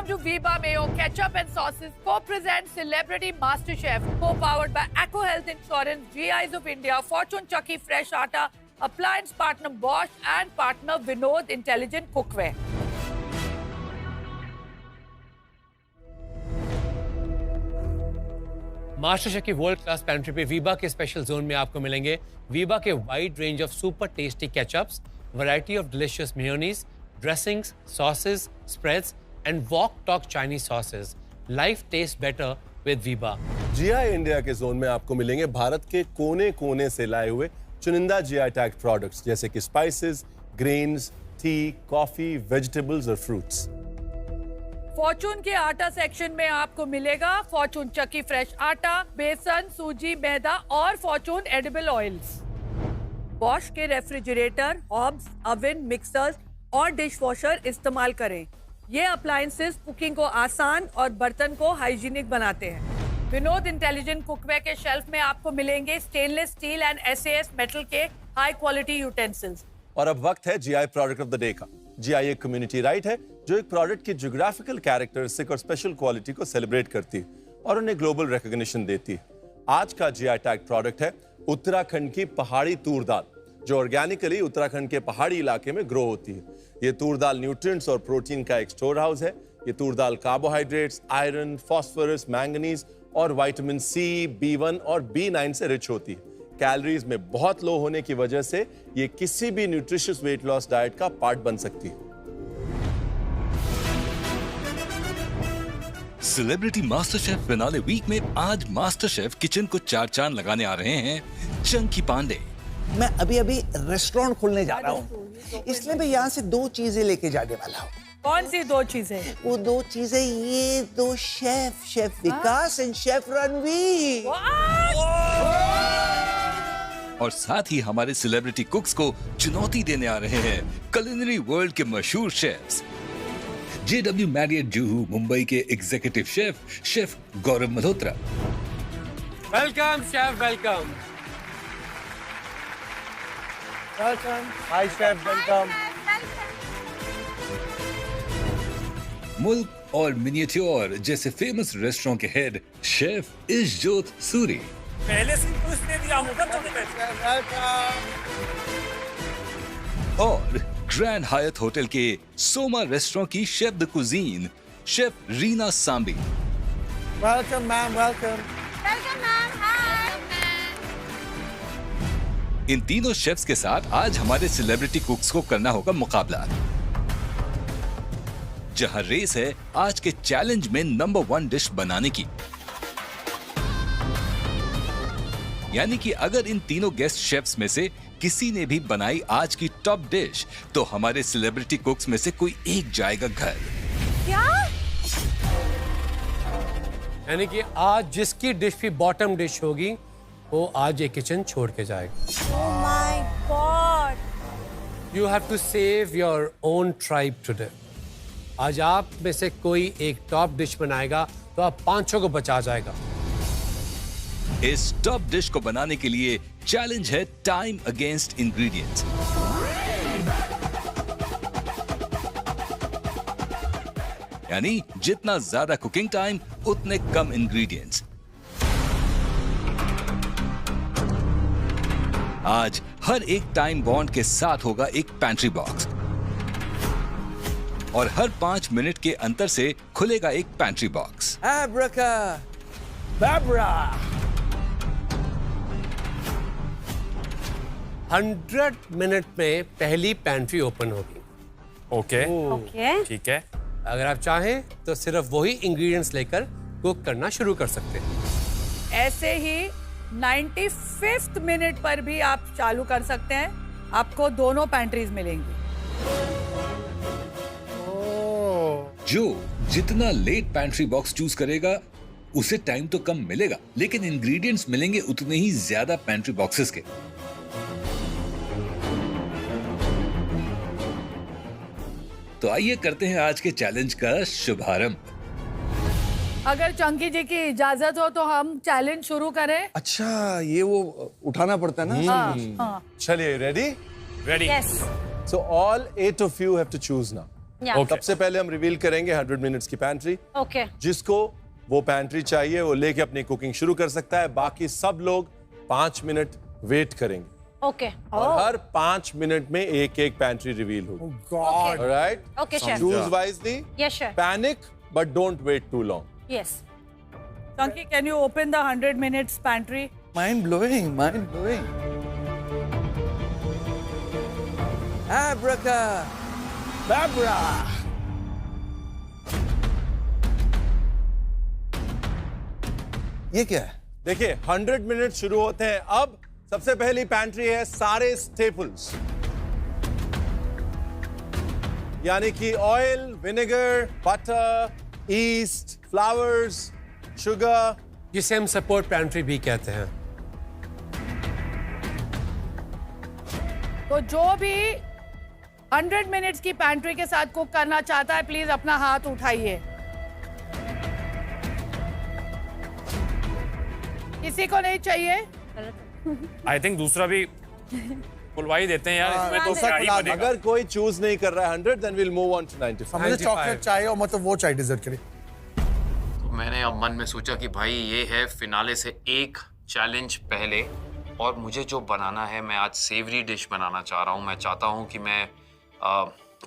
Welcome to Viva Mayo Ketchup and Sauces co-present Celebrity Master Chef, co-powered by Eco Health Insurance, GIs of India, Fortune Chucky Fresh Atta, appliance partner Bosch and partner Vinod Intelligent Cookware. Master chef की world class pantry पे वीबा के special zone में आपको मिलेंगे वीबा के wide range of super tasty ketchups, variety of delicious mayonnaise, dressings, sauces, spreads and Wok Tok Chinese sauces. Life taste better with Veeba. जीआई India के zone में आपको मिलेंगे भारत के कोने-कोने से लाए हुए चुनिंदा जीआई टैग प्रोडक्ट्स जैसे कि spices, grains, T, coffee, vegetables और फ्रूट्स. फॉर्चून के आटा सेक्शन में आपको मिलेगा फॉर्चून चक्की फ्रेश आटा, बेसन, सूजी, मैदा और फॉर्चून एडिबल ऑयल्स. बॉश के रेफ्रिजरेटर, हॉब्स, ओवन, मिक्सर्स और डिश वॉशर इस्तेमाल करें. ये अप्लायंसेस कुकिंग को आसान और बर्तन को हाइजीनिक बनाते हैं. विनोद इंटेलिजेंट कुकवेयर के शेल्फ में आपको मिलेंगे stainless steel and SAS metal के हाई क्वालिटी यूटेंसिल्स. और अब वक्त है GI product of the day का. जीआई एक कम्युनिटी राइट है जो एक प्रोडक्ट की ज्योग्राफिकल कैरेक्टरिस्टिक और स्पेशल क्वालिटी को सेलिब्रेट करती है और उन्हें ग्लोबल रिकॉग्निशन देती है. आज का जीआई टैग प्रोडक्ट है उत्तराखंड की पहाड़ी तूर दाल, जो ऑर्गेनिकली उत्तराखंड के पहाड़ी इलाके में ग्रो होती है. ये तूर दाल न्यूट्रिएंट्स और प्रोटीन का एक स्टोर हाउस है. ये तूर दाल कार्बोहाइड्रेट्स, आयरन, फास्फोरस, मैंगनीज और विटामिन सी, B1 और B9 से रिच होती है. कैलोरीज में बहुत लो होने की वजह से ये किसी भी न्यूट्रिशियस वेट लॉस डाइट का पार्ट बन सकती है. Celebrity master chef finale week में आज मास्टर शेफ किचन को चार चांद लगाने आ रहे हैं चंकी पांडे. मैं अभी रेस्टोरेंट खोलने जा रहा हूँ, इसलिए मैं यहाँ से 2 चीजें लेके जाने वाला हूँ. कौन सी 2 चीजें? वो 2 चीजें ये 2 chef Vikas and chef Ranveer. और साथ ही हमारे सेलिब्रिटी कुक्स को चुनौती देने आ रहे हैं कुलिनरी वर्ल्ड के मशहूर chefs. JW Marriott Juhu Mumbai के executive chef Gaurav Malhotra. Welcome chef, welcome. Hi chef, welcome. Mulk और मिनिएच्योर जैसे फेमस रेस्टोरेंट के हेड शेफ इशजोत सूरी. पहले से पूछ ले दिया होगा तुमने. और ग्रैंड हायत होटल के सोमा रेस्टोरेंट की chef the cuisine chef Reena Sambi. Welcome ma'am, welcome. इन तीनों शेफ्स के साथ आज हमारे सेलिब्रिटी कुक्स को करना होगा मुकाबला, जहां रेस है आज के चैलेंज में नंबर 1 डिश बनाने की. यानी कि अगर इन तीनों गेस्ट शेफ्स में से किसी ने भी बनाई आज की टॉप डिश तो हमारे सेलिब्रिटी कुक्स में से कोई एक जाएगा घर. क्या? यानी कि आज जिसकी डिश भी बॉटम डिश होगी वो आज ये किचन छोड़ के जाएगा. Oh my God! You have to save your own tribe today. आज आप में से कोई एक टॉप डिश बनाएगा तो आप 500 को बचा जाएगा. इस टॉप डिश को बनाने के लिए चैलेंज है टाइम अगेंस्ट इंग्रेडिएंट्स. यानी जितना ज्यादा कुकिंग टाइम उतने कम इंग्रेडिएंट्स. आज हर एक टाइम बॉन्ड के साथ होगा एक पैंट्री बॉक्स और हर 5 मिनट के अंतर से खुलेगा एक पैंट्री बॉक्स. बाबरा 100 मिनट में पहली पैंट्री ओपन होगी. ओके ठीक है. अगर आप चाहें तो सिर्फ वही इंग्रेडिएंट्स लेकर कुक करना शुरू कर सकते हैं. ऐसे ही 95th मिनट पर भी आप चालू कर सकते हैं. आपको दोनों पैंट्रीज मिलेंगी. जो जितना लेट पैंट्री बॉक्स चूज करेगा उसे टाइम तो कम मिलेगा, लेकिन इंग्रेडिएंट्स मिलेंगे उतने ही ज्यादा पैंट्री बॉक्सेस के. तो आइए करते हैं आज के चैलेंज का शुभारंभ. अगर चंकी जी की इजाजत हो तो हम चैलेंज शुरू करें. अच्छा, ये वो उठाना पड़ता है ना. हाँ. चलिए, ready? Ready. Yes. So all 8 of you have to choose now. Yeah. Okay. सबसे पहले हम रिवील करेंगे 100 मिनट्स की पैंट्री। Okay. जिसको वो पैंट्री चाहिए वो लेके अपनी कुकिंग शुरू कर सकता है। बाकी सब लोग 5 मिनट वेट करेंगे Okay. और हर 5 मिनट में एक एक पैंट्री रिवील होगी। God alright, Okay, chef. Choose wisely, Yes, chef. Panic but don't wait too long. Yes. Chunky, can you open the 100 minutes pantry? Mind blowing, mind blowing. Abraca Babra। ये क्या है? देखिए 100 minute शुरू होते हैं। अब सबसे पहली पैंट्री है सारे स्टेपल्स, यानी कि oil, vinegar, butter, east, flowers, sugar, जिसे हम सपोर्ट पैंट्री भी कहते हैं। तो जो भी 100 मिनट्स की पैंट्री के साथ कुक करना चाहता है, प्लीज अपना हाथ उठाइए। किसी को नहीं चाहिए? आई थिंक दूसरा भी खुलवा ही देते हैं यार, इसमें तो क्या ही बनेगा। अगर कोई चूज नहीं कर रहा है 100 then will move on to 95। मुझे चॉकलेट चाहिए और मतलब वो चाहिए डिजर्ट के लिए। तो मैंने अब मन में सोचा कि भाई ये है फिनाले से एक चैलेंज पहले, और मुझे जो बनाना है, मैं आज सेवरी डिश बनाना चाह रहा हूँ। मैं चाहता हूँ कि मैं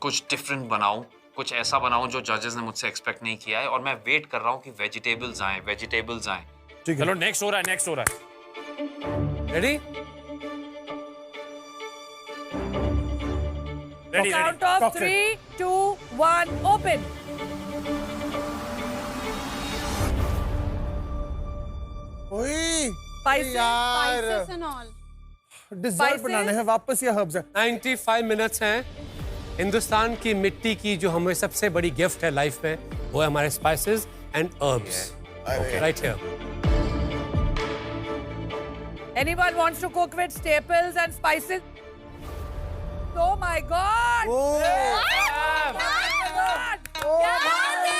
कुछ डिफरेंट बनाऊँ, कुछ ऐसा बनाऊँ जो जजेस ने मुझसे एक्सपेक्ट नहीं किया है। और मैं वेट कर रहा हूँ कि वेजिटेबल्स आएँ। चलो नेक्स्ट हो रहा है। Ready? Ready Count of 3, 2, 1, open. ओए Spices. यार, Spices and all. Dessert Spices? बनाने हैं वापस या हर्ब्स है? 95 मिनट्स हैं। हिंदुस्तान की मिट्टी की जो हमें सबसे बड़ी गिफ्ट है लाइफ में, वो है हमारे spices and herbs. Right here. Anyone wants to cook with staples and spices? Oh my God! Oh. Oh my God! क्या बात है?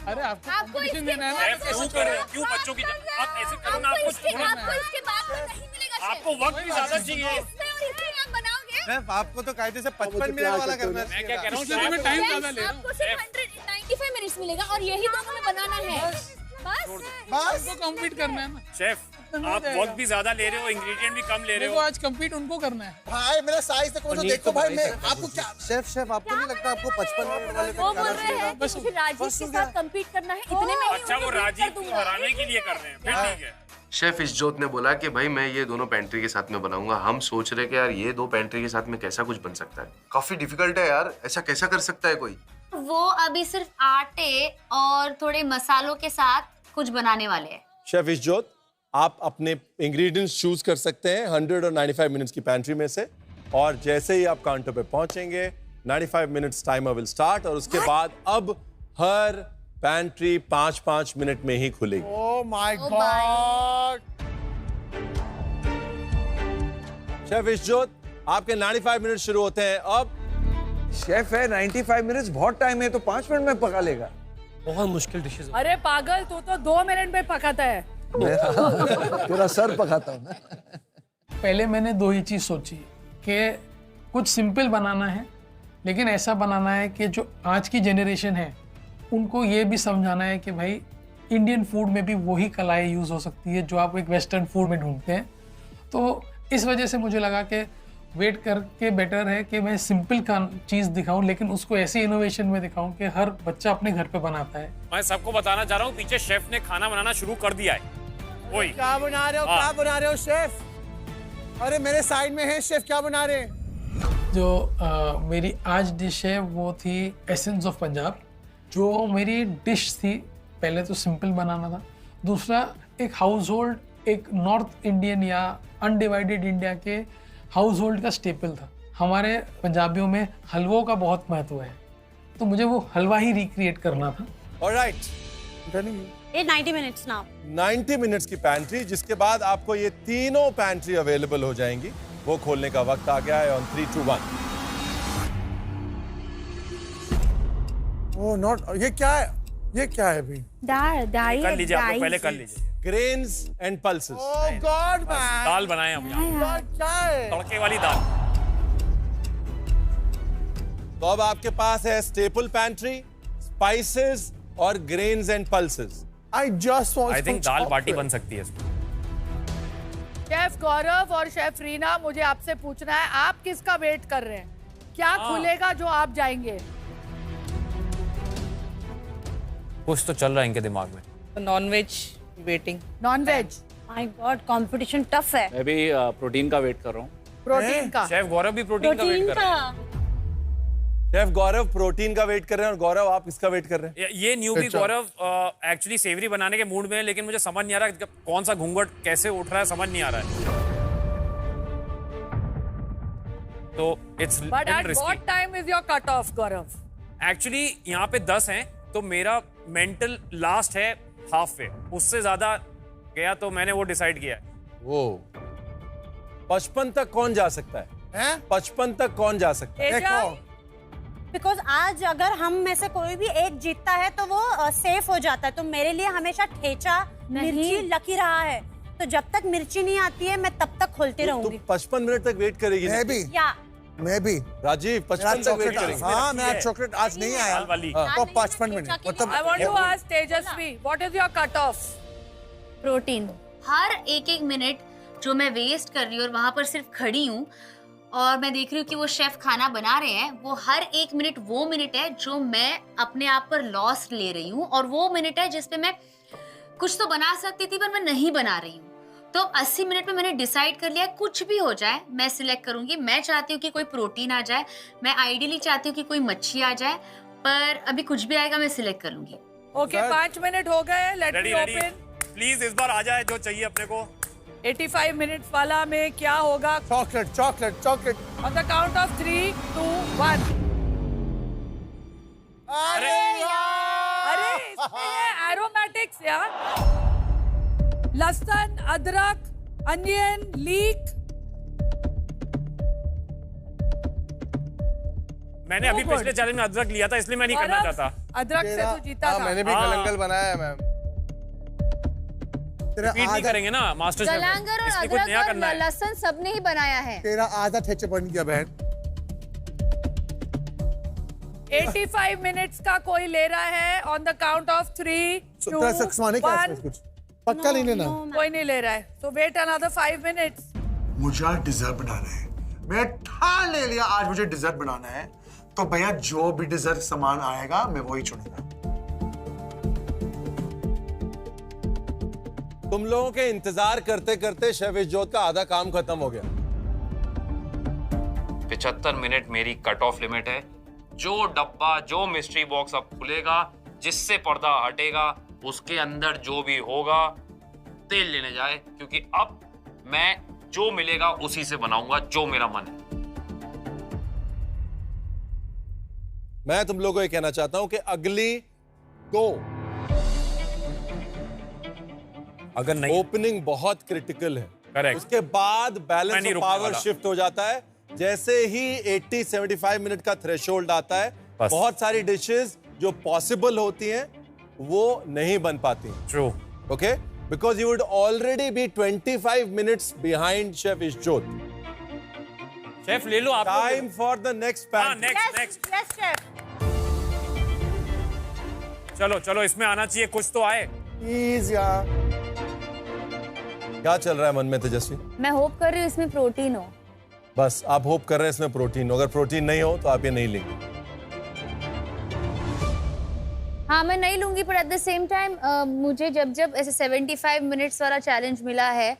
अरे आपको इसके देना है शेफ, क्यों कर रहे हो? क्यों बच्चों की आप ऐसे करो ना, आपको छोड़ो ना। आपको इसके बाद में नहीं मिलेगा। आपको वक्त भी ज्यादा चाहिए। इसमें और इसमें आप बनाओगे। शेफ आपको तो कायदे से 55 मिनट वाला करना है। मैं क्या कह रहा हूँ, इसलिए मैं टाइम ज्यादा Yes, ले रहा हूँ। आपको सिर्फ 195 मिनट्स मिलेगा और यही दोनों में बनाना है। बस उनको कम्पीट करना है ना। शेफ आप वक्त भी ज्यादा ले रहे हो, इंग्रेडिएंट भी कम ले रहे देखो हो। आज कम्पीट उनको करना है। भाई मेरा साइज देखो, तो देखो भाई मैं आपको क्या शेफ आपको नहीं लगता आपको 55 मिनट वाले वो बोल रहे हैं कि मुझे राजीव के साथ कम्पीट करना है, इतने में ही अच्छा, वो उन्हें राजीव कर को दूंगा। हराने के लिए कर रहे हैं, फिर ठीक है। शेफ इशजोत ने बोला कि भाई मैं ये दोनों पैंट्री के साथ में बनाऊंगा। हम सोच रहे कि यार ये दो पैंट्री के साथ में कैसा कुछ बन सकता है। काफी डिफिकल्ट है यार, ऐसा कैसा कर सकता है कोई। वो अभी सिर्फ आटे और थोड़े मसालों के साथ कुछ बनाने वाले हैं। शेफ इशजोत, आप अपने इंग्रेडिएंट्स चूज कर सकते हैं 100 और 95 मिनट्स की पैंट्री में से, और जैसे ही आप काउंटर पे पहुंचेंगे 95 मिनट्स टाइमर विल स्टार्ट, और उसके बाद अब हर पैंट्री 5-5 मिनट में ही खुलेगी। Oh my God. शेफ इशजोत, आपके 95 मिनट शुरू होते हैं अब। शेफ है 95 मिनट्स बहुत टाइम है, तो 5 मिनट में पका लेगा। बहुत मुश्किल डिशेस। अरे पागल, तू तो 2 मिनट में पकाता है। तेरा सर पकाता हूँ ना। पहले मैंने दो ही चीज सोची कि कुछ सिंपल बनाना है, लेकिन ऐसा बनाना है कि जो आज की जनरेशन है उनको ये भी समझाना है कि भाई इंडियन फूड में भी वही कलाएं यूज हो सकती है जो आप एक वेस्टर्न फूड में ढूंढते हैं। तो इस वजह से मुझे लगा कि वेट करके बेटर है कि मैं सिंपल चीज़ दिखाऊं, लेकिन उसको ऐसी इनोवेशन में दिखाऊं कि हर बच्चा अपने घर पे बनाता है। मैं सबको बताना चाह रहा हूँ, पीछे शेफ ने खाना बनाना शुरू कर दिया है। वही क्या बना रहे हो, क्या बना रहे हो शेफ? अरे मेरे साइड में है शेफ, क्या बना रहे हैं? जो मेरी आज डिश है वो थी एसेंस ऑफ पंजाब। जो मेरी डिश थी, पहले तो सिंपल बनाना था, दूसरा एक हाउस होल्ड, एक नॉर्थ इंडियन या अनडिवाइडेड इंडिया के हाउस होल्ड का स्टेपल था। हमारे पंजाबियों में हलवों का बहुत महत्व है, तो मुझे वो हलवा ही रिक्रिएट करना था। Alright, 90 minutes now. 90 मिनट्स की पैंट्री, जिसके बाद आपको ये तीनों पैंट्री अवेलेबल हो जाएंगी। वो खोलने का वक्त आ गया है ऑन 3, 2, 1। ओह नॉट, ये क्या है? ये क्या है अभी? दाल कर लीजिए, आप लोग पहले कर लीजिए। grains and pulses. Oh God, man. दाल बनाए हम यहाँ, क्या है? तड़के वाली दाल। तो अब आपके पास है staple pantry, spices और grains and pulses. I just want I some think dal baati chocolate. बन सकती है इसमें। शेफ गौरव और शेफ रीना, मुझे आपसे पूछना है, आप किसका वेट कर रहे हैं? क्या खुलेगा जो आप जाएंगे? कुछ तो चल रहा है इनके दिमाग में। Non veg waiting. Non veg, my god, competition tough है। मैं भी प्रोटीन का वेट कर रहा हूँ। प्रोटीन का। शेफ गौरव भी प्रोटीन का वेट कर रहे हैं। शेफ गौरव प्रोटीन का वेट कर रहे हैं और गौरव आप इसका वेट कर रहे हैं। ये न्यूबी गौरव एक्चुअली सेवरी बनाने के मूड में है, लेकिन मुझे समझ नहीं आ रहा कि कौन सा घूंघट कैसे उठ रहा है, समझ नहीं आ रहा है। तो it's But at what time is your cut off, Gaurav? Actually यहाँ पे 10 हैं, तो मेरा मेंटल लास्ट है हाफ पे, उससे ज्यादा गया तो मैंने वो डिसाइड किया है। वो 55 तक कौन जा सकता है? हैं? 55 तक कौन जा सकता है? तेजा? बिकॉज आज अगर हम में से कोई भी एक जीतता है तो वो सेफ हो जाता है, तो मेरे लिए हमेशा ठेचा मिर्ची लकी रहा है, तो जब तक मिर्ची नहीं आती है मैं तब तक खोलती तू रहूंगी। 55 मिनट तक वेट करेगी। मैं भी राजीव 55 तक वेट करेगी। हाँ, मेरा चॉकलेट आज नहीं आया दाल वाली। तो 55 मिनट मतलब I want to ask Tejasvi, what is your cut off? Protein. हर एक एक मिनट जो मैं वेस्ट कर रही हूँ और वहां पर सिर्फ खड़ी हूँ और मैं देख रही हूँ कि वो शेफ खाना बना रहे हैं, वो हर एक मिनट वो मिनट है जो मैं अपने आप पर लॉस ले रही हूँ, और वो मिनट है जिसपे मैं कुछ तो बना सकती थी पर मैं नहीं बना रही हूँ। तो 80 मिनट में मैंने डिसाइड कर लिया, कुछ भी हो जाए मैं सिलेक्ट करूंगी। मैं चाहती हूँ कि कोई प्रोटीन आ जाए, मैं आइडियली चाहती हूँ कि कोई मच्छी आ जाए, पर अभी कुछ भी आएगा मैं सिलेक्ट कर लूंगी। Okay, 5 मिनट हो गए, let ready me ready, open। Please इस बार आ जाए जो चाहिए अपने को। 85 मिनट्स वाला में क्या होगा? Chocolate chocolate chocolate. On the count of 3, 2, 1। अरे अरे इसमें है एरोमेटिक्स यार, लहसुन, अदरक, अनियन, लीक। मैंने अभी पिछले चैलेंज में अदरक लिया था, इसलिए मैं नहीं करना चाहता। अदरक से तो जीता था। मैंने भी हाँ। गलंगल बनाया है मैम। रिपीट नहीं करेंगे ना मास्टर शेफ, गलंगर और इसलिए कुछ नया करना अदरक और है। लहसुन सबने ही बनाया है। तेरा आधा ठेचे बन गया बहन। 85 मिनट्स का कोई ले रहा है ऑन द काउंट ऑफ 3, 2, 1। कुछ पक्का नहीं लेना। कोई नहीं ले रहा है, so wait another 5 minutes। मुझे आज डिजर्ट बनाना है। मैं ठान ले लिया आज मुझे डिजर्ट बनाना है, तो भैया जो भी डिजर्ट सामान आएगा मैं वही चुनूंगा। तुम लोगों के इंतजार करते करते शेफ इज्जोत का आधा काम खत्म हो गया। 75 मिनट मेरी कट ऑफ लिमिट है। जो डब्बा, जो मिस्ट्री बॉक्स अब खुलेगा, जिससे पर्दा हटेगा, उसके अंदर जो भी होगा तेल लेने जाए, क्योंकि अब मैं जो मिलेगा उसी से बनाऊंगा जो मेरा मन है। मैं तुम लोगों को ये कहना चाहता हूं कि अगली 2 अगर नहीं ओपनिंग बहुत क्रिटिकल है। करेक्ट। उसके बाद मैं बैलेंस नहीं ऑफ रुकने पावर वाला। शिफ्ट हो जाता है। जैसे ही 80-75 मिनट का थ्रेशोल्ड आता है, बस। बहुत सारी डिशेस जो पॉसिबल होती हैं वो नहीं बन पाती। True. Okay, because you would already be 25 minutes behind chef इज्जोत। शेफ ले लो आप। टाइम फॉर द नेक्स्ट हाँ, पैन। नेक्स्ट। Yes chef. चलो चलो, इसमें आना चाहिए, कुछ तो आए। प्लीज यार। क्या चल रहा है मन में तेजस्वी? मैं होप कर रही हूँ इसमें प्रोटीन हो। बस आप होप कर रहे हैं इसमें प्रोटीन हो। अगर प्रोटीन नहीं हो तो आप ये नहीं लेंगे। हाँ, मैं नहीं लूंगी, पर एट द सेम टाइम मुझे जब जब ऐसे 75 मिनट्स वाला चैलेंज मिला है,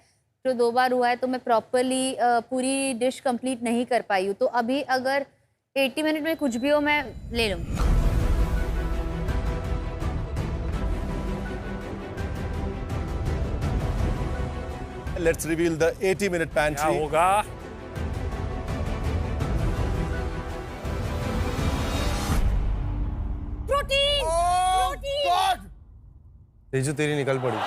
जो 2 बार हुआ है, तो मैं प्रॉपरली पूरी डिश कंप्लीट नहीं कर पाई हूँ। तो अभी अगर 80 मिनट में कुछ भी हो मैं ले लूंगी। Let's reveal the 80-minute क्या pantry. होगा? प्रोटीन। प्रोटीन। तेजू तेरी निकल पड़ी।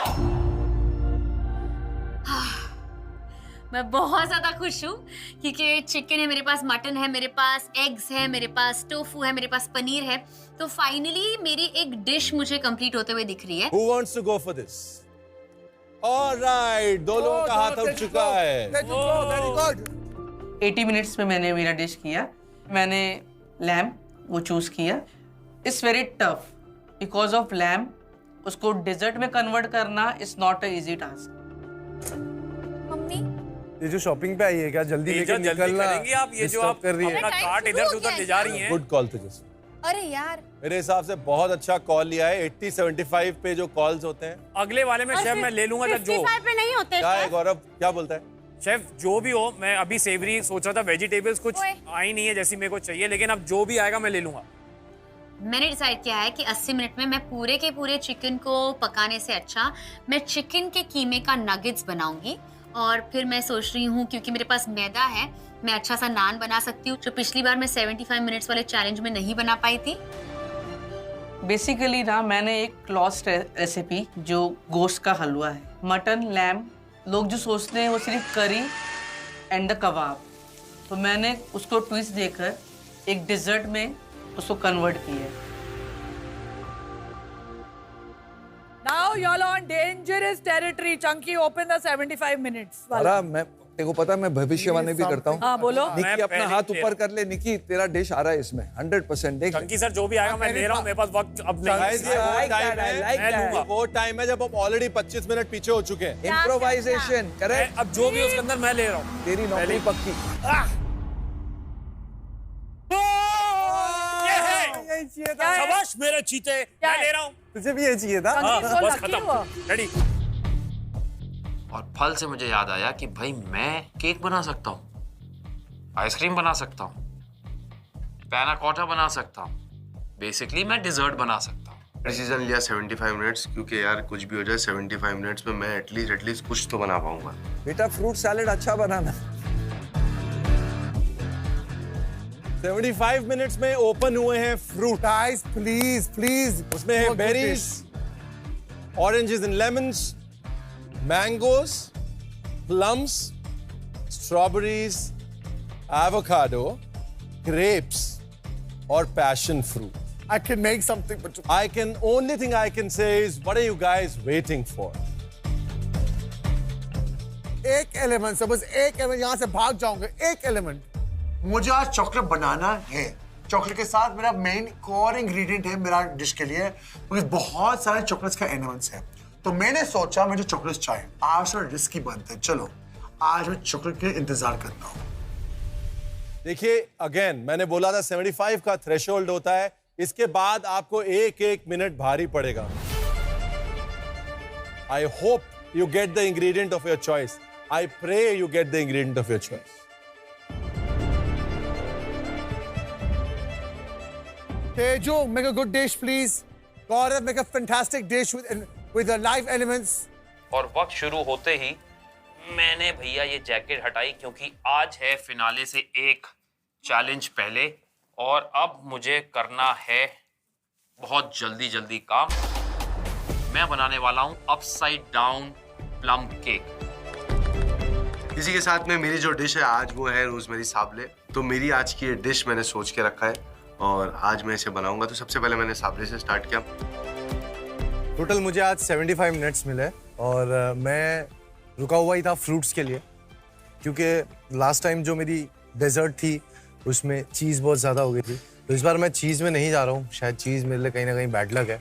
मैं बहुत ज्यादा खुश हूँ क्योंकि चिकन है मेरे पास, मटन है मेरे पास, एग्स है मेरे पास, टोफू है मेरे पास, पनीर है। तो फाइनली मेरी एक डिश मुझे कंप्लीट होते हुए दिख रही है। Who wants to go for this? Alright, दो लोगों का हाथ उठ चुका है। Very good. 80 मिनट्स में मैंने मेरा डिश किया। मैंने लैम्प वो चूज किया। It's very tough because of lamp. उसको डेजर्ट में कन्वर्ट करना is not a easy task. Mummy ये जो शॉपिंग पे आई है क्या जल्दी लेके निकलना करेंगे आप? ये जो आप कर रही है अपना कार्ट इधर से उधर ले जा रही हैं। गुड कॉल तेजस्वी। अरे यार मेरे हिसाब से बहुत अच्छा कॉल लिया है। 80-75 पे जो कॉल्स होते हैं, अगले वाले में शेफ मैं ले लूंगा। जो 55 पे नहीं होते क्या है शेफ। गौरव, क्या बोलता है? शेफ जो भी हो, मैं अभी सेवरी सोच रहा था, वेजिटेबल्स कुछ आई नहीं है जैसी मेरे को चाहिए, लेकिन अब जो भी आएगा मैं ले लूंगा। मैंने डिसाइड किया है कि 80 मिनट में मैं पूरे के पूरे चिकन को पकाने से अच्छा मैं चिकन के कीमे का नगेट्स बनाऊंगी। और फिर मैं सोच रही हूँ क्योंकि मेरे पास मैदा है, मैं अच्छा सा नान बना सकती हूँ, जो पिछली बार मैं 75 मिनट्स वाले चैलेंज में नहीं बना पाई थी। बेसिकली ना मैंने एक लॉस्ट रेसिपी जो गोश्त का हलवा है, मटन लैम्प। लोग जो सोचते हैं वो सिर्फ करी एंड द कबाब, तो मैंने उसको ट्विस्ट देकर एक डिजर्ट में उसको कन्वर्ट किया है। Now you're on dangerous territory. Chunky, open the 75 minutes. अरे मैं तेरे को पता है मैं भविष्यवाणी भी करता हूँ। हाँ बोलो। निकी अपना हाथ ऊपर कर ले। निकी तेरा डिश आ रहा है इसमें 100%। देख चंकी सर जो भी आएगा मैं ले रहा हूँ, मेरे पास वक्त अब नहीं है। वो टाइम है जब हम ऑलरेडी 25 मिनट पीछे हो चुके हैं। Improvisation correct. अब जो भी उसके अंदर मैं ले रहा हूँ। तेरी नौकरी पक्की। शाबाश मेरे चीते, मैं ले रहा हूँ। तुझे भी ये चाहिए था? बस खत्म, रेडी। और फल से मुझे याद आया कि भाई मैं केक बना सकता हूँ, आइसक्रीम बना सकता हूँ, पैना कोटा बना सकता हूँ, बेसिकली मैं डिजर्ट बना सकता हूँ। डिसीजन लिया 75 मिनट्स, क्योंकि यार कुछ भी हो जाए 75 मिनट्स में मैं एटलीस्ट कुछ तो बना पाऊंगा। बेटा फ्रूट सैलेड अच्छा बनाना। 75 मिनट्स में ओपन हुए हैं फ्रूट। गाइस प्लीज प्लीज, उसमें है berries, oranges and lemons, mangoes, plums, strawberries, avocado, grapes और passion fruit. I can make something, but only thing I can say is, what are you guys waiting for? एक element से, बस एक element, यहाँ से भाग जाऊंगा। एक एलिमेंट मुझे आज चॉकलेट बनाना है। चॉकलेट के साथ मेरा मेन कोर इंग्रेडिएंट है मेरा डिश के लिए, क्योंकि बहुत सारे चॉकलेट्स का एलिमेंट्स है। तो मैंने सोचा मुझे चॉकलेट चाहिए। आज थोड़ा रिस्की बनते हैं, चलो आज मैं चॉकलेट के इंतजार करता हूँ। देखिए अगेन मैंने बोला था 75 का थ्रेशोल्ड होता है, इसके बाद आपको एक मिनट भारी पड़ेगा। I hope you get the ingredient of your choice. I pray you get the ingredient of your choice. Teju, make a good dish, please. Gaurav, make a fantastic dish with the live elements. और वक्त शुरू होते ही मैंने भैया ये jacket हटाई, क्योंकि आज है फिनाले से एक चैलेंज पहले, और अब मुझे करना है बहुत जल्दी काम। मैं बनाने वाला हूँ अपसाइड डाउन प्लम केक। इसी के साथ में मेरी जो डिश है आज वो है रोजमेरी साबले। तो मेरी आज की ये डिश मैंने सोच के रखा है और आज मैं इसे बनाऊंगा। तो सबसे पहले मैंने साबले से स्टार्ट किया। टोटल मुझे आज 75 मिनट्स मिले और मैं रुका हुआ ही था फ्रूट्स के लिए, क्योंकि लास्ट टाइम जो मेरी डेजर्ट थी उसमें चीज़ बहुत ज़्यादा हो गई थी। तो इस बार मैं चीज़ में नहीं जा रहा हूँ, शायद चीज़ मेरे लिए कहीं ना कहीं बैड लक है।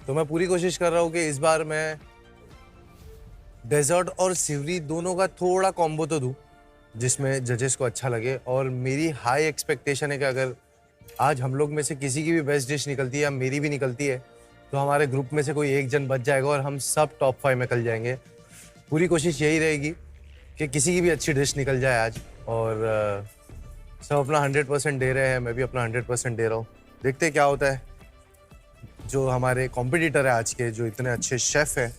तो मैं पूरी कोशिश कर रहा हूँ कि इस बार मैं डेजर्ट और सिवरी दोनों का थोड़ा कॉम्बो तो दूँ जिसमें जजेस को अच्छा लगे। और मेरी हाई एक्सपेक्टेशन है कि अगर आज हम लोग में से किसी की भी बेस्ट डिश निकलती है या मेरी भी निकलती है तो हमारे ग्रुप में से कोई एक जन बच जाएगा और हम सब टॉप 5 में निकल जाएंगे। पूरी कोशिश यही रहेगी कि किसी की भी अच्छी डिश निकल जाए आज। और सब अपना 100% दे रहे हैं, मैं भी अपना 100% दे रहा हूँ। देखते क्या होता है। जो हमारे कॉम्पिटिटर है आज के, जो इतने अच्छे शेफ़ हैं,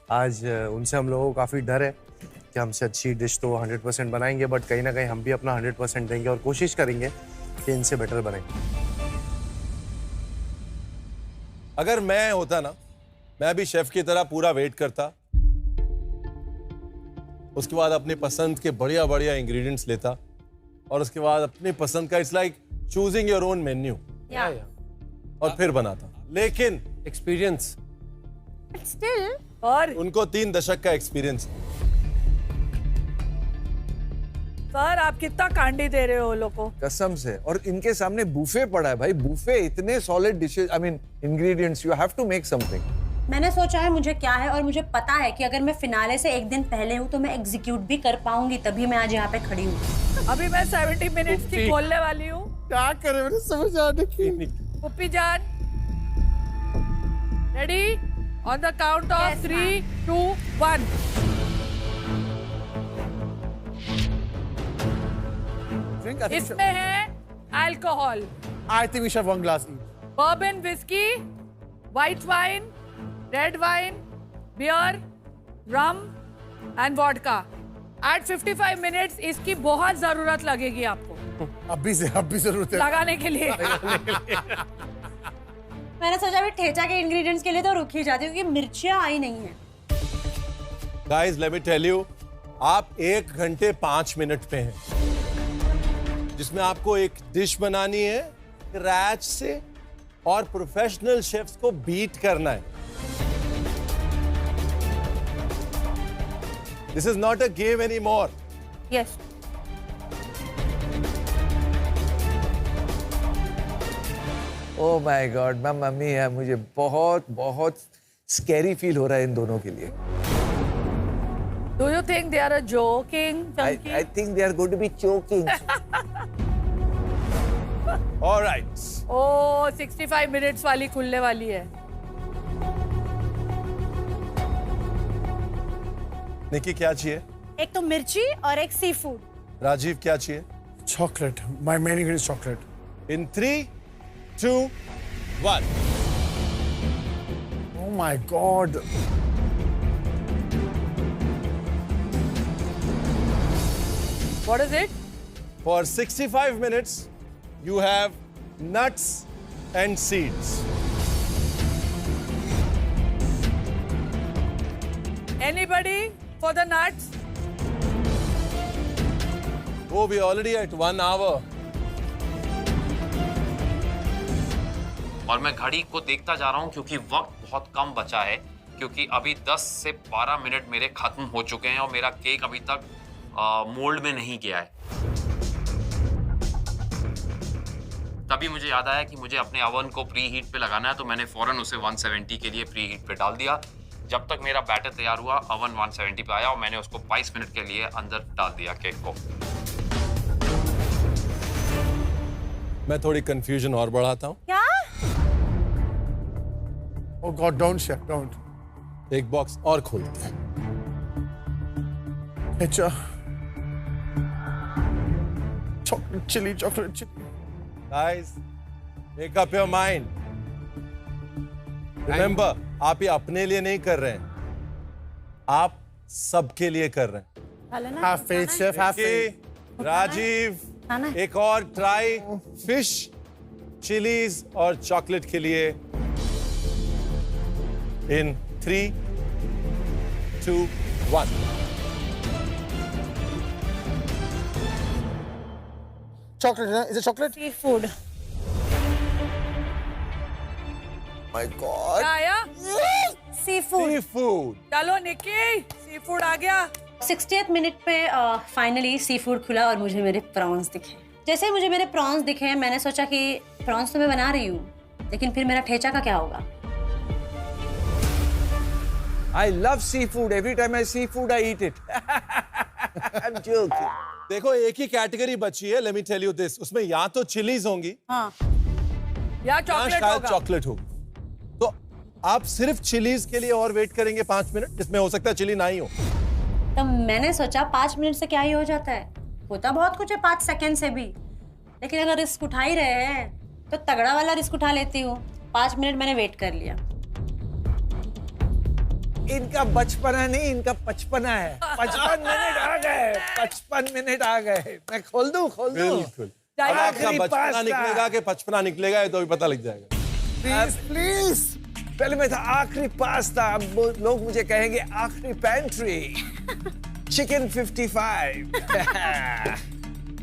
आज उनसे हम लोगों को काफ़ी डर है कि हमसे अच्छी डिश तो 100% बनाएंगे, बट कहीं ना कहीं हम भी अपना 100% देंगे और कोशिश करेंगे कि इनसे बेटर बनेंगे। अगर मैं होता ना, मैं भी शेफ की तरह पूरा वेट करता, उसके बाद अपनी पसंद के बढ़िया बढ़िया इंग्रेडिएंट्स लेता और उसके बाद अपनी पसंद का, it's like choosing your own menu, और फिर बनाता। लेकिन एक्सपीरियंस स्टिल और उनको 3 दशक का एक्सपीरियंस। सर आप कितना कांडी दे रहे हो लोग को। कसम से। और इनके सामने बुफे पड़ा है भाई, बुफे, इतने solid dishes, I mean ingredients, you have to make something. मैंने सोचा है मुझे क्या है, और मुझे पता है कि अगर मैं फिनाले से एक दिन पहले हूँ तो मैं एग्जीक्यूट भी कर पाऊंगी, तभी मैं आज यहाँ पे खड़ी हूँ। अभी मैं 70 मिनट्स की खोलने वाली हूँ। क्या करे मुझे समझ आने की। पुप्पी जान ready? On the count of 3, 2, 1। इसमें है alcohol. I think we should have 1 glass each. Bourbon whisky, white wine, red wine, beer, rum and vodka. At 55 minutes इसकी बहुत जरूरत लगेगी आपको। अभी जरूरत है लगाने के लिए। मैंने सोचा भी ठेचा के इंग्रेडिएंट्स के लिए तो रुक ही जाती हूँ, क्योंकि मिर्चियाँ आई नहीं है। Guys let me tell you, आप 1 घंटे 5 मिनट पे हैं, जिसमें आपको एक डिश बनानी है क्रैच से और प्रोफेशनल शेफ्स को बीट करना है। This is not a game any more. Yes. Oh my God, मैं मम्मी है, मुझे बहुत बहुत स्कैरी फील हो रहा है इन दोनों के लिए। Do you think they are a joking? I think they are going to be choking. All right. Oh, 65 minutes वाली खुलने वाली है। निकी क्या चाहिए? एक तो मिर्ची और एक सी फूड। राजीव क्या चाहिए? Chocolate. My main ingredient is chocolate. In 3, 2, 1. Oh my God. What is it? For 65 minutes, you have nuts and seeds. Anybody for the nuts? Oh, we're already at 1 hour. और मैं घड़ी को देखता जा रहा हूँ क्योंकि वक्त बहुत कम बचा है, क्योंकि अभी 10 से 12 मिनट मेरे खत्म हो चुके हैं और मेरा केक अभी तक मोल्ड में नहीं गया है। तभी मुझे याद आया कि मुझे अपने ओवन को प्री हीट पे लगाना है, तो मैंने फौरन उसे 170 के लिए प्री हीट पे डाल दिया। जब तक मेरा बैटर तैयार हुआ, ओवन 170 पे आया और मैंने उसको 22 मिनट के लिए अंदर डाल दिया केक को। मैं थोड़ी कंफ्यूजन और बढ़ाता हूँ। क्या? Oh God, don't chef, don't. एक बॉक्स और खोलते हैं। Ketchup. Chocolate chili, chocolate chili. Guys, make up your mind. Remember, आप ये अपने लिए नहीं कर रहे हैं, आप सबके लिए कर रहे हैं। Have faith, chef, have faith. Rajiv, एक और ट्राई फिश, चिलीज और चॉकलेट के लिए। In 3, 2, 1. Chocolate, is it chocolate? Seafood. My God. क्या आया? Seafood. Seafood. चलो निकी, सी फूड आ गया। 60th मिनट पे फाइनली सी फूड खुला और मुझे मेरे प्रॉन्स दिखे। जैसे ही मुझे मेरे प्रॉन्स दिखे, मैंने सोचा कि प्रॉन्स तो मैं बना रही हूँ, लेकिन फिर मेरा ठेचा का क्या होगा? I love seafood. Every time I see food, I eat it. I'm joking. देखो एक ही कैटेगरी बची है, let me tell you this. उसमें या तो चिलीज होंगी, हाँ, या चॉकलेट शायद होगा। चॉकलेट होगी। तो आप सिर्फ चिलीज के लिए और वेट करेंगे 5 मिनट, जिसमें हो सकता है चिली ना ही हो। तो मैंने सोचा 5 मिनट से क्या ही हो जाता है, होता बहुत कुछ है 5 सेकंड से भी। लेकिन अगर रिस्क उठा ही रहे हैं तो तगड़ा वाला रिस्क उठा लेती हूँ। 5 मिनट मैंने वेट कर लिया। इनका बचपना नहीं, इनका 55 है। 55 मिनट आ गए, 55 मिनट आ गए। मैं खोल दूं? बिल्कुल। अब आपका बचपना निकलेगा कि 55 निकलेगा, ये तो भी पता लग जाएगा। प्लीज प्लीज, पहले मैं था आखिरी पास्ता, अब लोग मुझे कहेंगे आखिरी pantry. Chicken 55।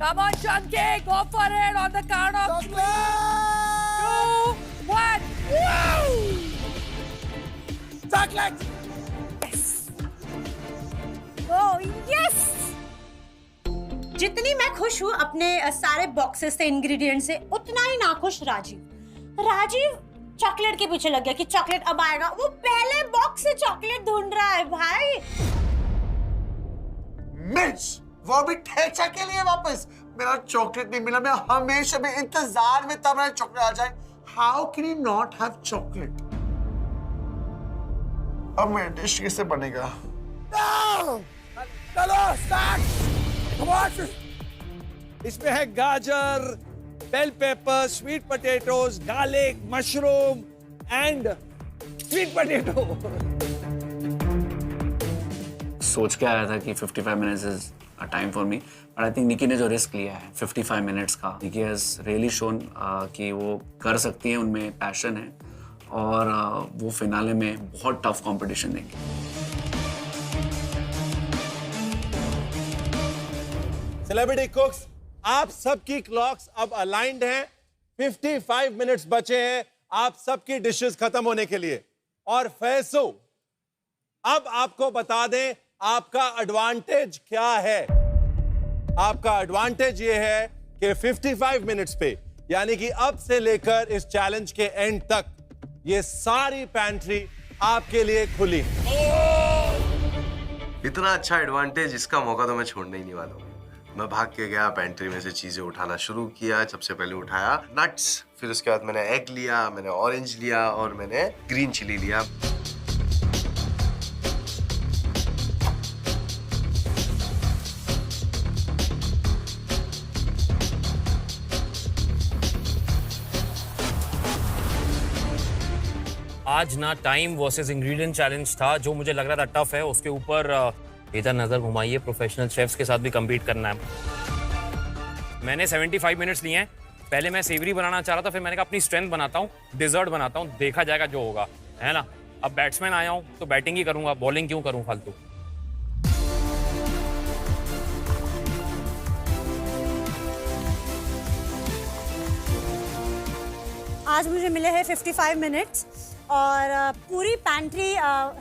Come on, Chunky, go for it on the count of 3, 2, 1. Chocolate! खुश हूँ अपने सारे बॉक्सेस से, इंग्रेडिएंट से, उतना ही नाखुश राजीव चॉकलेट के पीछे लग गया कि चॉकलेट अब आएगा। वो पहले बॉक्स से चॉकलेट ढूंढ रहा है भाई। मिर्च, वो भी ठेचा के लिए वापस। मेरा चॉकलेट नहीं मिला, मैं हमेशा भी इंतजार में तब मेरा चॉकलेट आ जाए। How can you not have chocolate? अब मेरा डिश कैसे बनेगा? चलो स्टार्ट। इसमें है गाजर, bell pepper, sweet potatoes, garlic, mushroom and sweet potato. सोच के आया था कि 55 minutes is a time for me, but I think Nikki ने जो रिस्क लिया है 55 मिनट्स का, निकी हैज रियली शोन कि वो कर सकती है, उनमें पैशन है और वो फिनाले में बहुत टफ कंपटीशन देंगे। सेलिब्रिटी कुक्स, आप सबकी क्लॉक्स अब अलाइंड हैं। 55 मिनट्स बचे हैं आप सबकी डिशेस खत्म होने के लिए। और फैसो, अब आपको बता दें आपका एडवांटेज क्या है। आपका एडवांटेज ये है कि 55 मिनट्स पे, यानी कि अब से लेकर इस चैलेंज के एंड तक, ये सारी पैंट्री आपके लिए खुली। इतना अच्छा एडवांटेज, इसका मौका तो मैं छोड़ने ही नहीं वाला हूँ। मैं भाग के गया, पैंट्री में से चीजें उठाना शुरू किया। सबसे पहले उठाया नट्स, फिर उसके बाद मैंने एग लिया, मैंने ऑरेंज लिया और मैंने ग्रीन चिली लिया। आज ना टाइम वर्सेस इंग्रेडिएंट चैलेंज था, जो मुझे लग रहा था टफ है। उसके ऊपर इधर नजर घुमाइए, प्रोफेशनल शेफ्स के साथ भी compete करना है। मैंने 75 मिनट्स लिए हैं। पहले मैं सेवरी बनाना चाह रहा था, फिर मैंने कहा अपनी स्ट्रेंथ बनाता हूँ, डिजर्ट बनाता हूँ, देखा जाएगा जो होगा, है ना। अब बैट्समैन आया हूँ तो बैटिंग ही करूंगा, बॉलिंग क्यों करूँ फालतू। आज मुझे मिले हैं 55 मिनट्स और पूरी पैंट्री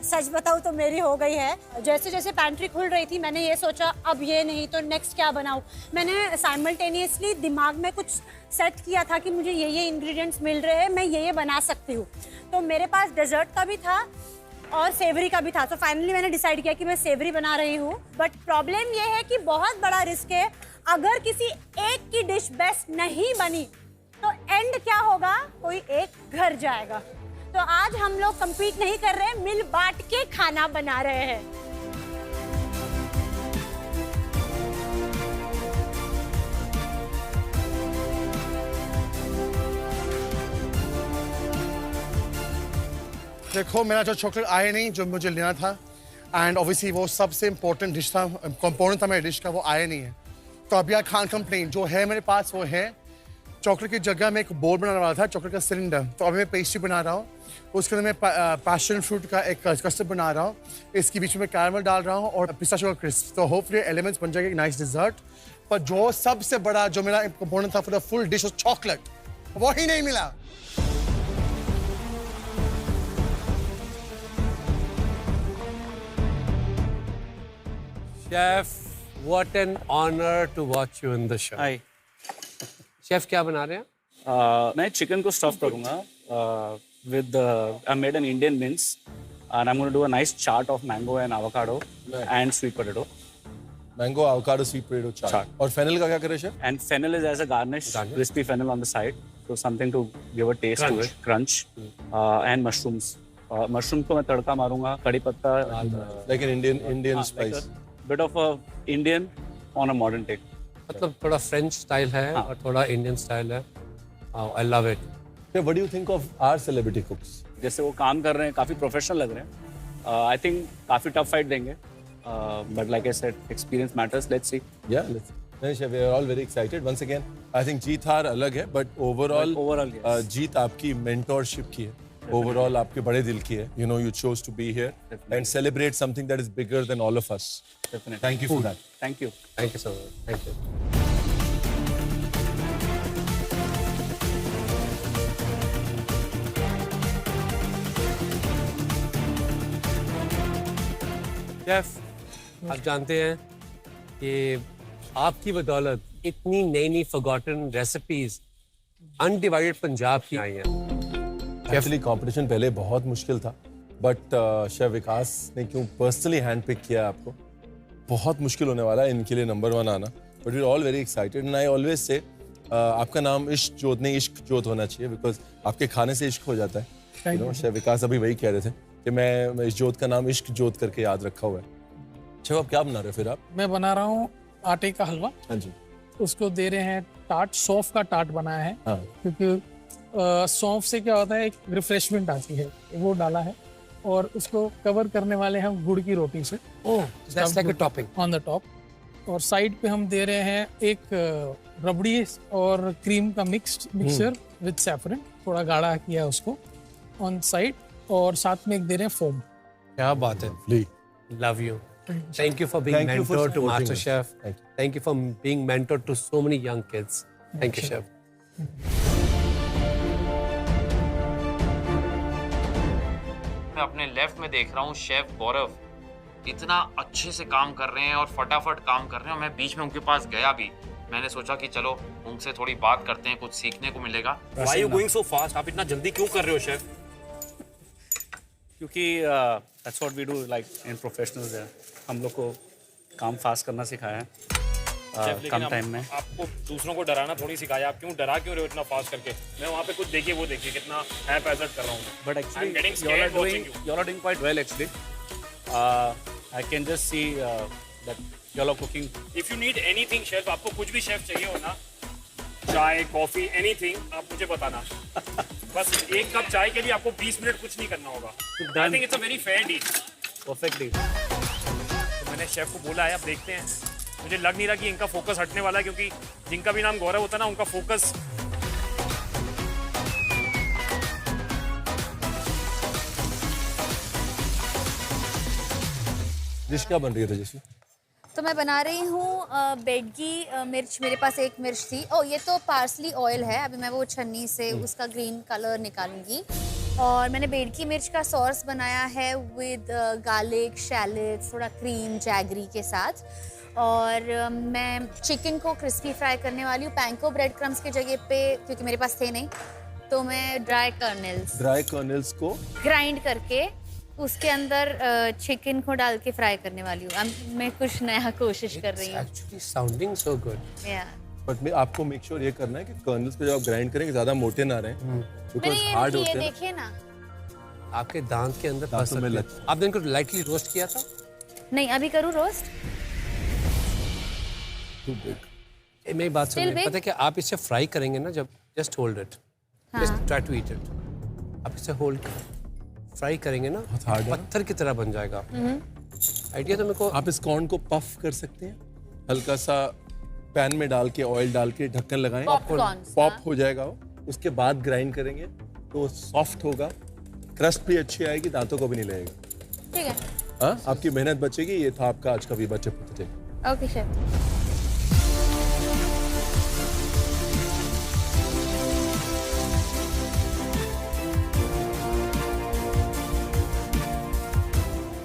सच बताऊँ तो मेरी हो गई है। जैसे जैसे पैंट्री खुल रही थी मैंने ये सोचा अब ये नहीं तो नेक्स्ट क्या बनाऊँ। मैंने साइमल्टेनियसली दिमाग में कुछ सेट किया था कि मुझे ये इंग्रेडिएंट्स मिल रहे हैं, मैं ये बना सकती हूँ। तो मेरे पास डेजर्ट का भी था और सेवरी का भी था। तो फाइनली मैंने डिसाइड किया कि मैं सेवरी बना रही हूँ। बट प्रॉब्लम ये है कि बहुत बड़ा रिस्क है। अगर किसी एक की डिश बेस्ट नहीं बनी तो एंड क्या होगा, कोई एक घर जाएगा। तो आज हम लोग compete नहीं कर रहे, मिल बांट के खाना बना रहे हैं। देखो मेरा जो चॉकलेट आया नहीं जो मुझे लेना था, एंड ऑब्वियसली वो सबसे इम्पोर्टेंट डिश था, कंपोनेंट था मेरे डिश का, वो आया नहीं है। तो अभी आई कांट कंप्लेन, जो है मेरे पास वो है। चॉकलेट की जगह मैं एक बोल बनाने वाला था, चॉकलेट का सिलेंडर। तो अभी मैं पेस्ट्री बना रहा हूँ, उसके अंदर मैं पैशन फ्रूट का एक कस्टर्ड बना रहा हूँ, इसके बीच में कैरमल डाल रहा हूँ और पिस्ताशियो का क्रिस्प। तो होपफुली एलिमेंट्स बन जाएगा एक नाइस डिजर्ट। पर जो सबसे बड़ा जो मेरा कंपोनेंट था for the full dish chocolate, वो ही नहीं मिला। Chef, what an honor to watch you in the show. Hi. Chef, क्या बना रहे हैं? मैं चिकन को स्टफ करूंगा with I made an Indian mince and I'm going to do a nice chaat of mango and avocado and sweet potato. Mango, avocado, sweet potato chaat. और fennel का क्या करे chef? And fennel is as a garnish, crispy fennel on the side, so something to give a taste to it, crunch, and mushrooms. Mushroom को मैं तड़का मारूंगा, कड़ी पत्ता, like an Indian spice. Like a bit of a Indian on a modern take. मतलब थोड़ा French style है और थोड़ा Indian style है. I love it. What do you think of our celebrity cooks? जैसे वो काम कर रहे हैं, काफी प्रोफेशनल लग रहे हैं. I think काफी टफ फाइट देंगे. But like I said, experience matters. Let's see. Yeah, let's. नहीं chef, we are all very excited. Once again, I think जीत हार अलग है, but overall yes. जीत आपकी mentorship की है. Overall आपके बड़े दिल की है. You know, you chose to be here and celebrate something that is bigger than all of us. Definitely. Thank you for that. Thank you. Thank you so much. Thank you. Chef, आप जानते हैं कि आपकी बदौलत इतनी नई forgotten recipes undivided Punjab की आई हैं। एक्चुअली कंपटीशन पहले बहुत मुश्किल था, बट शेफ विकास ने क्यों पर्सनली हैंड पिक किया आपको, बहुत मुश्किल होने वाला है इनके लिए नंबर 1 आना, but we are all very excited and I always say आपका नाम इश्क जोत नहीं इश्क जोत होना चाहिए, बिकॉज आपके खाने से इश्क हो जाता है। यू नो शेफ विकास अभी वही कह रहे थे कि मैं इस जोत का नाम इश्क जोत करके याद रखा हुआ है। शेफ आप क्या बना रहे हो फिर आप? मैं बना रहा हूँ आटे का हलवा। हाँ जी। उसको दे रहे हैं टाट, सौंफ का टाट बनाया है। हाँ। क्योंकि सौंफ से क्या होता है, एक रिफ्रेशमेंट आती है, वो डाला है। और उसको कवर करने वाले हम गुड़ की रोटी से। That's like a topping on the top. और साइड पे हम दे रहे हैं एक रबड़ी और क्रीम का मिक्सचर विद सैफरन, थोड़ा गाढ़ा किया उसको ऑन साइड, और साथ में एक दे रहे हैं फोम। क्या बात है। Love you. Thank you for being Thank you for mentor to supporting Master us. Chef. Thank you for being mentor to so many young kids. Thank you, Chef. मैं अपने लेफ्ट में देख रहा हूँ शेफ गौरव इतना अच्छे से काम कर रहे हैं और फटाफट काम कर रहे हैं। मैं बीच में उनके पास गया भी, मैंने सोचा कि चलो उनसे थोड़ी बात करते हैं, कुछ सीखने को मिलेगा। Why are you going so fast? आप इतना जल्दी क्यों कर रहे हो शेफ? क्योंकि that's what we do like in professionals है। हम लोग को काम फास्ट करना सिखाया है कम टाइम में। आपको दूसरों को डराना थोड़ी सिखाया, आप क्यों डरा क्यों रहे हो इतना फास्ट करके? मैं वहाँ पे कुछ देखिए वो देखिए कितना हैपैज़र्ड कर रहा हूँ। But actually you all are doing quite well actually. I can just see that you all are cooking. If you need anything chef, आपको कुछ भी शेफ चाहिए हो ना, चाय कॉफी एनीथिंग, आप मुझे बताना। बस एक कप चाय के लिए आपको 20 मिनट कुछ नहीं करना होगा। I think it's a very fair deal. Perfectly. तो मैंने शेफ को बोला है, अब देखते हैं। मुझे लग नहीं रहा कि इनका फोकस हटने वाला है, क्योंकि जिनका भी नाम गौरव होता है ना, उनका फोकस। डिश क्या बन रही है रजस्वी? तो मैं बना रही हूँ बेडगी मिर्च। मेरे पास एक मिर्च थी। ये तो पार्सली ऑयल है, अभी मैं वो छन्नी से उसका ग्रीन कलर निकालूंगी। और मैंने बेडगी मिर्च का सॉस बनाया है विद गार्लिक, शैलेट, थोड़ा क्रीम, जैगरी के साथ। और मैं चिकन को क्रिस्पी फ्राई करने वाली हूँ पैंको ब्रेड क्रम्स की जगह पे, क्योंकि मेरे पास थे नहीं, तो मैं ड्राई कर्नल्स को ग्राइंड करके उसके अंदर चिकन को डाल के फ्राई करने वाली हूँ। मैं कुछ नया कोशिश कर रही हूँ। Actually sounding so good. But मैं आपको मेक श्योर ये करना है कि कर्नल्स को जब आप ग्राइंड करेंगे ज्यादा मोटे ना रहें, बिकॉज़ हार्ड होते हैं। देखिए ना, आपके दांत के अंदर फंस सकते हैं। आपने इनको लाइटली रोस्ट किया था? नहीं, अभी करूँ रोस्ट? मेरी बात सुनिए, पता है कि आप इसे फ्राई करेंगे ना, जब just hold it, just try to eat it. आप इसे होल्ड फ्राई करेंगे ना, पत्थर की तरह बन जाएगा। आइडिया तो मेरे को। आप इस कॉर्न को पफ कर सकते हैं, हल्का सा पैन में डाल के, ऑयल डाल के ढक्कन लगाएं, पॉप हो जाएगा वो। उसके बाद ग्राइंड करेंगे तो सॉफ्ट होगा, क्रस्ट भी अच्छी आएगी, दांतों को भी नहीं लगेगा। ठीक है। हाँ, आपकी मेहनत बचेगी। ये था आपका आज का वीबा टिप। Okay chef.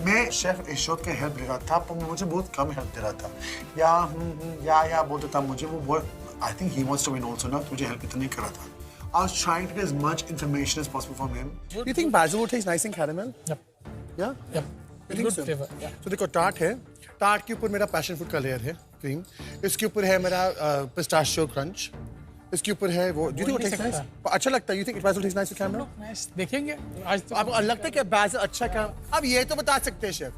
मैं शेफ इशोक के हेल्प ले रहा था, पर मुझे बहुत कम हेल्प दे रहा था। या बोलता था मुझे वो बहुत। I think he wants to win also ना, मुझे हेल्प इतना नहीं कर रहा था। I was trying to get as much information as possible from him. Do you think basil would taste nice in caramel? Yep. Yeah? Yep. I think so. Flavor, yeah. So देखो tart है, tart के ऊपर मेरा passion fruit का layer है, cream. इसके ऊपर है मेरा पिस्ताशियो क्रंच। इसके ऊपर है वो। Do you think it tastes nice? अच्छा लगता है? You think basil tastes nice with caramel? Nice. देखेंगे। आज तो आपको लगता है कि basil अच्छा क्या? अब ये तो बता सकते हैं शेफ।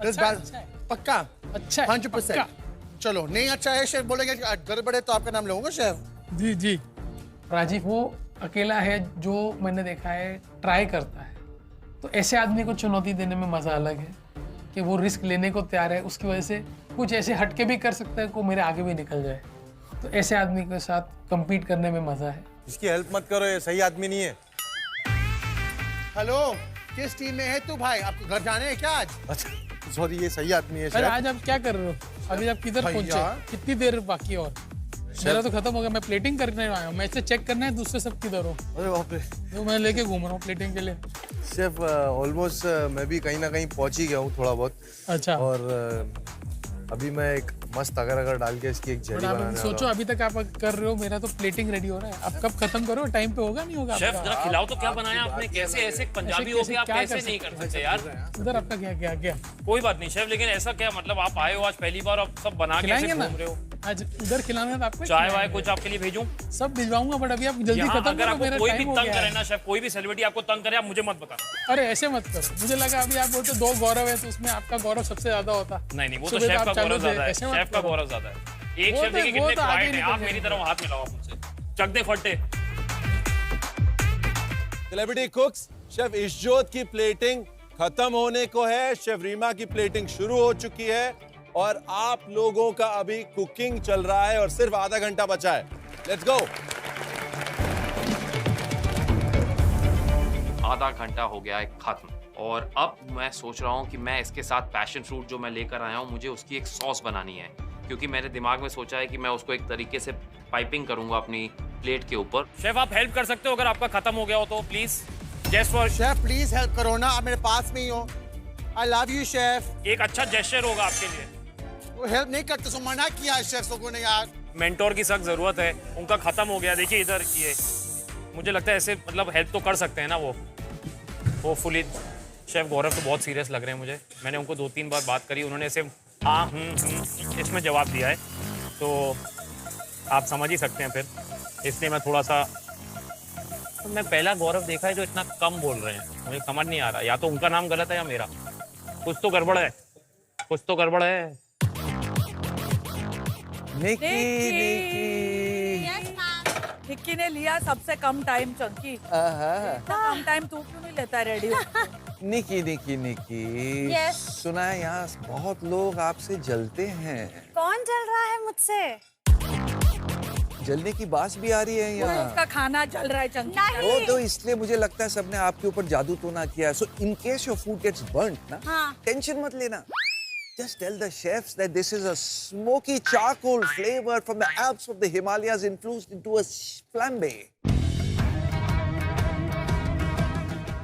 अच्छा है। पक्का? अच्छा है। 100%। चलो, नहीं अच्छा है शेफ बोलेंगे गड़बड़ है तो आपका नाम लूंगा शेफ। जी जी। राजीव वो अकेला है जो मैंने देखा है ट्राई करता है, तो ऐसे आदमी को चुनौती देने में मजा अलग है कि वो रिस्क लेने को तैयार है। उसकी वजह से कुछ ऐसे हटके भी कर सकता है को मेरे आगे भी निकल जाए, तो ऐसे आदमी के साथ compete करने में मजा है। इसकी हेल्प मत करो, ये सही आदमी नहीं है। हेलो, किस टीम में है तू भाई? आपको घर जाने हैं क्या आज? अच्छा सॉरी, ये सही आदमी है। अरे आज आप क्या कर रहे हो? अभी आप किधर पहुंचे? कितनी देर बाकी है? और मेरा तो खत्म हो गया, मैं प्लेटिंग करने आया हूँ। मैं इसे चेक करना है दूसरे सब किधर हो। अरे बाप रे, तो मैं लेके घूम रहा हूँ प्लेटिंग के लिए। शेफ ऑलमोस्ट मैं भी कहीं ना कहीं पहुंच ही गया हूँ थोड़ा बहुत। अच्छा। और अभी मैं एक मस्त अगर डाल के इसकी एक बट जेली आप बनाने वाला सोचो हूँ। अभी तक आप कर रहे हो, मेरा तो प्लेटिंग रेडी हो रहा है। आप कब खत्म करो, टाइम पे होगा नहीं होगा? शेफ आपका? जरा खिलाओ तो क्या बनाया आपने, कैसे ऐसे पंजाबी हो गए आप, क्या कैसे नहीं कर सकते यार? उधर आपका क्या क्या क्या कोई बात नहीं शेफ, लेकिन ऐसा क्या मतलब आप आए हो आज पहली बार, आप सब बना के ऐसे खिलाएंगे ना घूम रहे हो? आज उधर खिलाना है तो आपको चाय वाय कुछ आपके लिए भेजूं? सब भिजवाऊंगा, बट अभी आप जल्दी यहाँ खत्म अगर करो, आपको मेरा कोई भी टाइम हो तंग गया करे है। ना शेफ, कोई भी सेलिब्रिटी आपको तंग करे, आप मुझे मत बताना। अरे ऐसे मत करो, मुझे लगा अभी आप बोलते 2 गौरव है तो उसमें आपका गौरव सबसे ज्यादा होता। नहीं वो तो सुबह शेफ आप का चालू गौरव थे, ज्यादा है, ऐसे मत शेफ का करो। गौरव ज्यादा है। एक वो शेफ तो- देखिए वो कितने तो आगे क्वाइट है, निकल आप मेरी तरह हाथ मिलाओ मुझसे, चक दे फटे। सेलिब्रिटी कुक्स, शेफ इशजोत की प्लेटिंग खत्म होने को है, शेफ रीमा की प्लेटिंग शुरू हो चुकी है और आप लोगों का अभी कुकिंग चल रहा है और सिर्फ आधा घंटा बचा है। Let's go. आधा घंटा हो गया है खत्म और अब मैं सोच रहा हूँ कि मैं इसके साथ पैशन फ्रूट जो मैं लेकर आया हूँ, मुझे उसकी एक सॉस बनानी है, क्योंकि मेरे दिमाग में सोचा है कि मैं उसको एक तरीके से पाइपिंग करूंगा अपनी प्लेट के ऊपर। शेफ आप हेल्प कर सकते हो अगर आपका खत्म हो गया हो तो please, just for chef please help करो ना, आप मेरे पास में ही हो। I love you chef. एक अच्छा जेस्चर होगा आपके लिए। वो हेल्प नहीं करते, सो मना किया है शेफ को ने यार। मेंटोर की सख्त जरूरत है, उनका खत्म हो गया। देखिए इधर ये, मुझे लगता है ऐसे मतलब हेल्प तो कर सकते हैं ना वो होपफुली। शेफ गौरव तो बहुत सीरियस लग रहे हैं मुझे, मैंने उनको 2-3 बार बात करी, उन्होंने ऐसे हाँ इसमें जवाब दिया है, तो आप समझ ही सकते हैं फिर, इसलिए मैं थोड़ा सा, तो मैं पहला गौरव देखा है जो इतना कम बोल रहे हैं, मुझे समझ नहीं आ रहा, या तो उनका नाम गलत है या मेरा, कुछ तो गड़बड़ है, कुछ तो गड़बड़ है। निक्की ने लिया सबसे कम टाइम चंकी। कम टाइम तू क्यों नहीं लेता रेडी? निकी Yes. सुना है यहाँ बहुत लोग आपसे जलते हैं। कौन जल रहा है मुझसे? जलने की बात भी आ रही है यहाँ। उसका खाना जल रहा है चंकी। वो तो इसलिए मुझे लगता है सबने आपके ऊपर जादू तो ना किया है। So in case your food gets burned ना, हाँ। टेंशन मत लेना। Just tell the chefs that this is a smoky charcoal flavor from the Alps of the Himalayas infused into a flambe.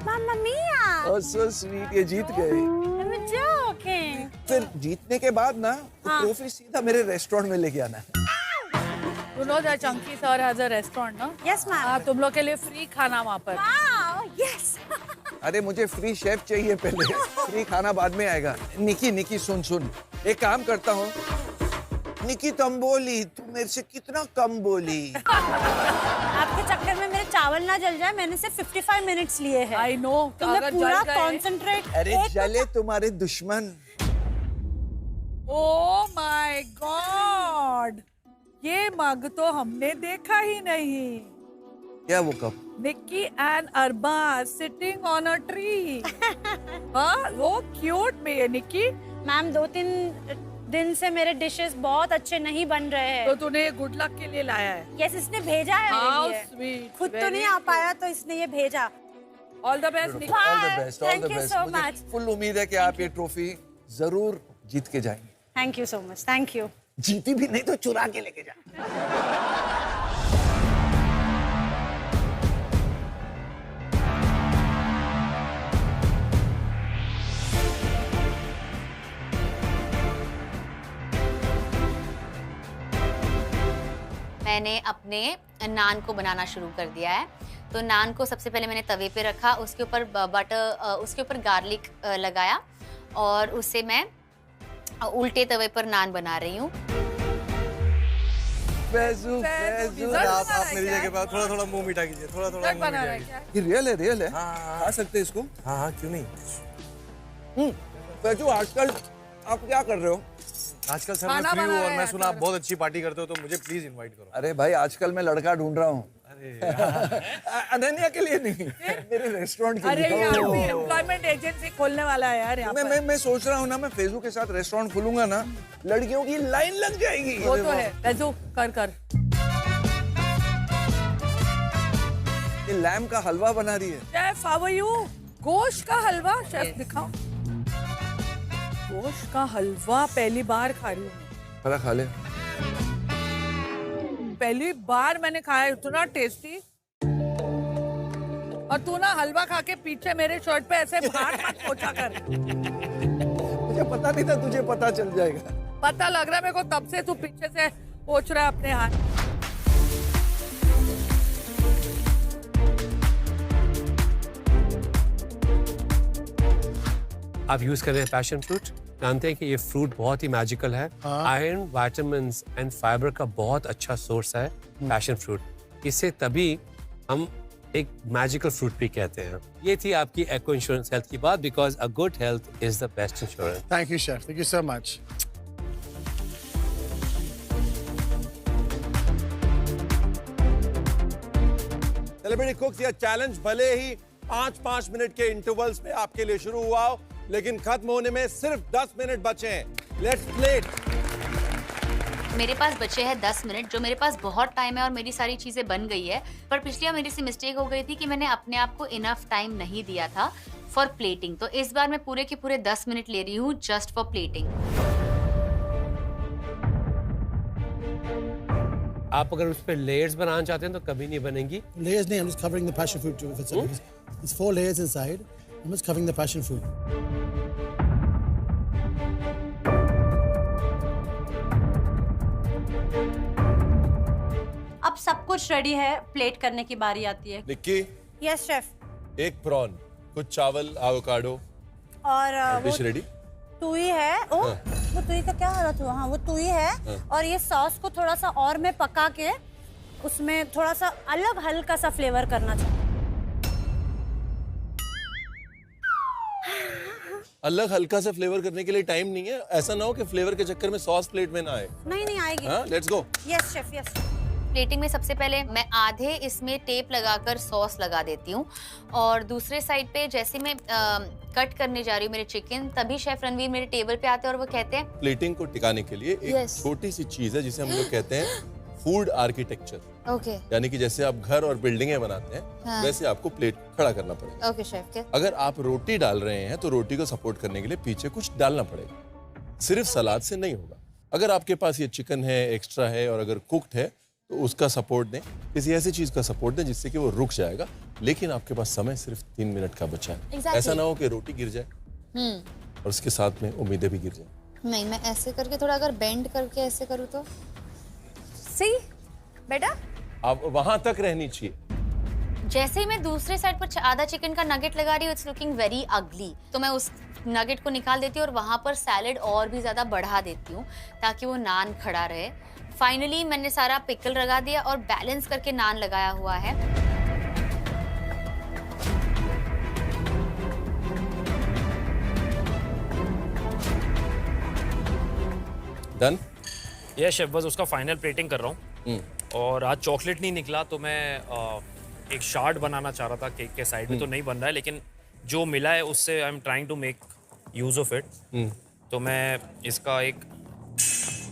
Mamma mia! Oh, so sweet, ये जीत गए। I'm joking. फिर जीतने के बाद ना हाँ। ट्रॉफी सीधा मेरे रेस्टोरेंट में लेके आना। You know that Chunky sir has a restaurant, no? Yes, ma'am. हाँ, तुम लोग के लिए फ्री खाना वहाँ पर। Wow, yes. अरे मुझे फ्री शेफ चाहिए पहले, फ्री खाना बाद में आएगा। निकी सुन, एक काम करता हूँ। निकी तुम बोली, तू मेरे से कितना कम बोली। आपके चक्कर में मेरे चावल ना जल जाए, मैंने सिर्फ 55 मिनट्स लिए हैं। I know. तुमने अगर पूरा जल गए- कॉन्सेंट्रेट। अरे जले तुम्हारे दुश्मन। Oh my God! ये मग तो हमने देखा ही नहीं। क्या वो कब? Nikki and Arba sitting on a tree. हाँ, वो क्यूट में है निक्की। मैम 2-3 दिन से मेरे डिशेस बहुत अच्छे नहीं बन रहे हैं। तो तूने गुड लक के लिए लाया है। यस, इसने भेजा है How मेरे लिए। sweet, खुद तो very नहीं आ पाया तो इसने ये भेजा। All the best, Nikki. All the best, all Thank the you best। so मुझे much. फुल उम्मीद है कि आप ये ट्रॉफी जरूर जीत के जाएंगे। Thank you so much, thank you. जीती भी नहीं तो चुरा के लेके जा। मैंने अपने नान को बनाना शुरू कर दिया है। तो नान को सबसे पहले मैंने तवे पे रखा, उसके ऊपर बटर, उसके ऊपर गार्लिक लगाया और उससे मैं उल्टे तवे पर नान बना रही हूँ। फैजू, आप मेरी जगह पर थोड़ा मुंह मीठा कीजिए, थोड़ा मुंह मीठा कीजिए। ये रियल है। खा सकते हैं इसको? हाँ क्यों नहीं। फैजू आजकल आप क्या कर रहे हो? आजकल सर मैं फ्री हूँ और मैं सुना आप बहुत अच्छी पार्टी करते हो, तो मुझे प्लीज इनवाइट करो। अरे भाई आजकल मैं लड़का ढूंढ रहा हूँ। अनन्या के लिए नहीं, मेरे रेस्टोरेंट के अरे लिए। यहाँ पे एम्प्लॉयमेंट एजेंसी खोलने वाला है यार यहाँ पर। मैं सोच रहा हूँ ना, मैं फैजू के साथ रेस्टोरेंट खोलूंगा ना, लड़कियों की लाइन लग जाएगी। वो तो है। फैजू कर। ये लैम का हलवा बना रही है। Chef how are you? गोश्त का हलवा शेफ दिखाओ। गोश्त का हलवा पहली बार खा रही हूँ। खा खा ले। पहली बार मैंने खाया, इतना टेस्टी। और तू ना हलवा खा के पीछे मेरे शर्ट पे ऐसे भार मत पोछा कर। मुझे पता नहीं था तुझे पता चल जाएगा। पता लग रहा है मेरे को तब से तू पीछे से पोंछ रहा है अपने हाथ। आप यूज कर रहे हैं पैशन फ्रूट, जानते हैं कि ये फ्रूट बहुत ही मैजिकल है। आयरन, विटामिन्स एंड फाइबर का बहुत अच्छा सोर्स है पैशन फ्रूट। इससे तभी हम एक मैजिकल फ्रूट भी कहते हैं। ये थी आपकी एको इंश्योरेंस हेल्थ की बात, because a good health is the best insurance. Thank you chef, thank you so much. Celebrity कुक्स, यह चैलेंज भले ही 5-5 मिनट के इंटरवल्स में आपके लिए शुरू हुआ हो, लेकिन खत्म होने में सिर्फ 10 मिनट बचे हैं। Let's play it. मेरे पास बचे हैं 10 मिनट, जो मेरे पास बहुत टाइम है और मेरी सारी चीजें बन गई है। पर पिछली बार मेरी से मिस्टेक हो गई थी कि मैंने अपने आप को इनफ टाइम नहीं दिया था फॉर प्लेटिंग। तो इस बार मैं पूरे के पूरे 10 मिनट ले रही हूँ जस्ट फॉर प्लेटिंग। आप अगर उस पर लेयर्स बनाना चाहते हैं तो कभी नहीं बनेंगी। Layers नहीं, I'm just covering the passion fruit too. If it's 4 layers inside, I'm just covering the passion fruit. अब सब कुछ रेडी है, प्लेट करने की बारी आती है। Nikki, yes chef. एक प्रॉन, कुछ चावल, एवोकाडो और डिश रेडी। तुई है। ओ, वो तुई का क्या हालत हुआ? हाँ, वो तुई है। और ये सॉस को थोड़ा सा और मैं पका के उसमें थोड़ा सा अलग हल्का सा फ्लेवर करना चाहती हूँ। अलग हल्का सा फ्लेवर करने के लिए टाइम नहीं है। ऐसा ना हो कि फ्लेवर के चक्कर में सॉस प्लेट में ना आए। नहीं आएगी। हाँ, let's go. Yes chef, yes. Plating में सबसे पहले मैं आधे इसमें टेप लगाकर सॉस लगा देती हूँ, और दूसरे साइड पे जैसे मैं कट करने जा रही हूँ मेरे चिकन, तभी शेफ रणवीर मेरे टेबल पे आते हैं और वो कहते हैं प्लेटिंग को टिकाने के लिए एक छोटी सी चीज है जिसे हम लोग कहते हैं फूड आर्किटेक्चर। ओके। यानी कि जैसे आप घर और बिल्डिंगें बनाते हैं, हाँ। वैसे आपको प्लेट खड़ा करना पड़ेगा। Okay chef. क्या? अगर आप रोटी डाल रहे हैं तो रोटी को सपोर्ट करने के लिए पीछे कुछ डालना पड़ेगा। सिर्फ सलाद से नहीं होगा। अगर आपके पास ये चिकन है, एक्स्ट्रा है, और अगर कुक्ड है तो उसका सपोर्ट दें। किसी ऐसी चीज का सपोर्ट दें जिससे कि वो रुक जाएगा। लेकिन आपके पास समय सिर्फ 3 मिनट का बचा है। Exactly. ऐसा ना हो कि रोटी गिर जाए और उसके साथ में उम्मीदें भी गिर जाए। नहीं, मैं ऐसे करके थोड़ा अगर बेंड करके ऐसे करूँ तो सही बेटा। आप वहां तक रहनी चाहिए। जैसे ही मैं दूसरे साइड पर आधा चिकन का नगेट लगा रही हूँ, इट्स लुकिंग वेरी अगली, तो मैं उस नगेट को निकाल देती हूँ और वहां पर सैलेड और भी ज्यादा बढ़ा देती हूँ ताकि वो नान खड़ा रहे। फाइनली मैंने सारा पिकल लगा दिया और बैलेंस करके नान लगाया हुआ है। डन? यस शेफ, बस उसका फाइनल प्लेटिंग कर रहा हूँ। और आज चॉकलेट नहीं निकला तो मैं एक शार्ट बनाना चाह रहा था केक के साइड में, तो नहीं बन रहा है, लेकिन जो मिला है उससे I am trying to make use of it. तो मैं इसका एक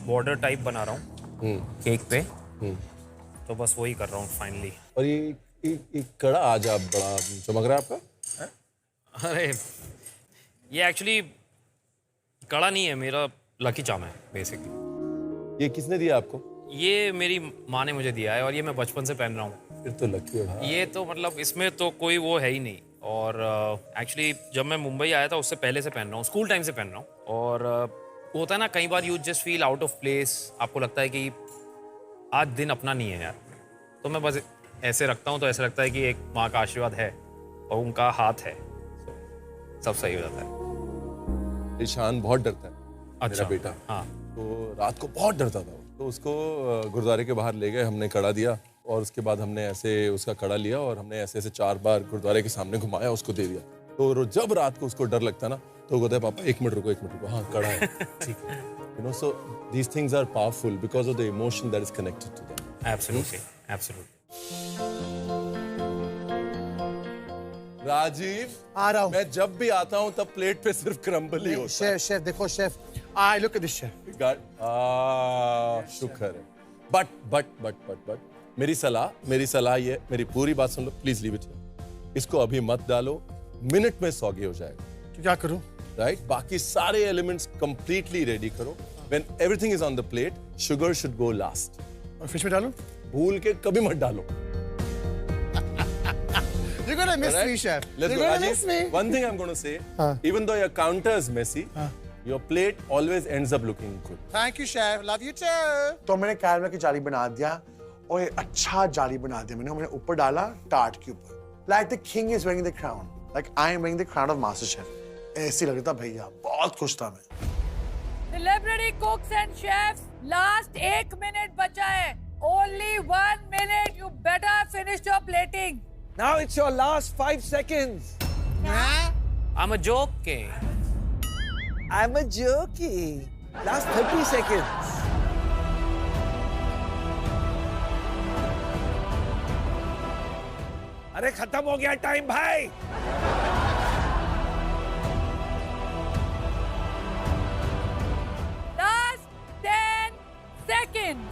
बॉर्डर टाइप बना रहा हूँ केक पे। तो बस वही कर रहा हूँ फाइनली। और ये कड़ा आज आप बड़ा चमक रहा है आपका। अरे ये एक्चुअली कड़ा नहीं है, मेरा लकी चार्म है बेसिकली। ये किसने दिया आपको? ये मेरी माँ ने मुझे दिया है और ये मैं बचपन से पहन रहा हूँ। फिर तो लकी है भाई। ये तो मतलब इसमें तो कोई वो है ही नहीं। और एक्चुअली जब मैं मुंबई आया था उससे पहले से पहन रहा हूँ, स्कूल टाइम से पहन रहा हूँ। और होता है ना कई बार you just feel out of place, आपको लगता है कि आज दिन अपना नहीं है यार, तो मैं बस ऐसे रखता हूँ तो ऐसा लगता है कि एक माँ का आशीर्वाद है और उनका हाथ है, तो सब सही हो जाता है। ईशान बहुत डरता है। अच्छा, मेरा बेटा। हाँ। तो रात को बहुत डरता था, तो उसको गुरुद्वारे के बाहर ले गए, हमने कड़ा दिया और उसके बाद हमने ऐसे उसका कड़ा लिया और हमने ऐसे ऐसे 4 बार गुरुद्वारे के सामने घुमाया, उसको दे दिया। तो जब रात को उसको डर लगता ना तो वो कहता है पापा 1 मिनट रुको, 1 मिनट रुको, हाँ कड़ा है। ठीक है। You know, so these things are powerful because of the emotion that is connected to them. Absolutely, absolutely. Rajiv, आ रहा हूँ। मैं जब भी आता हूँ तब प्लेट पे सिर्फ क्रम्बल ही होता है। शेफ देखो chef, I look at this chef. शुक्र है। बट मेरी सलाह ये, मेरी पूरी बात सुन लो, प्लीज लीव इट हियर। इसको अभी मत डालो, मिनट में सौगी हो जाएगा। तो क्या करूं? राइट, बाकी सारे एलिमेंट्स कंप्लीटली रेडी करो। When everything is on the plate, sugar should go last. और फिश में डालूं? भूल के कभी मत डालो। You're gonna miss me, chef. Let's You're go, gonna Rajiv. miss me. One thing I'm going to say, even though your counter is messy, Your plate always ends up looking good. Thank you, chef. Love you too. तो मैंने caramel की जाली बना दिया और एक अच्छा जाली बना दिया मैंने ऊपर डाला टार्ट के ऊपर. Like the king is wearing the crown. Like I am wearing the crown of Master Chef. ऐसे लग रहा था भैया, बहुत खुश था मैं. Celebrity cooks and chefs, last 1 minute बचा है. Only 1 minute. You better finish your plating. Now it's your last 5 seconds. I'm a joking. I'm a joking. Last 30 seconds. अरे खत्म हो गया टाइम भाई. Last 10 seconds.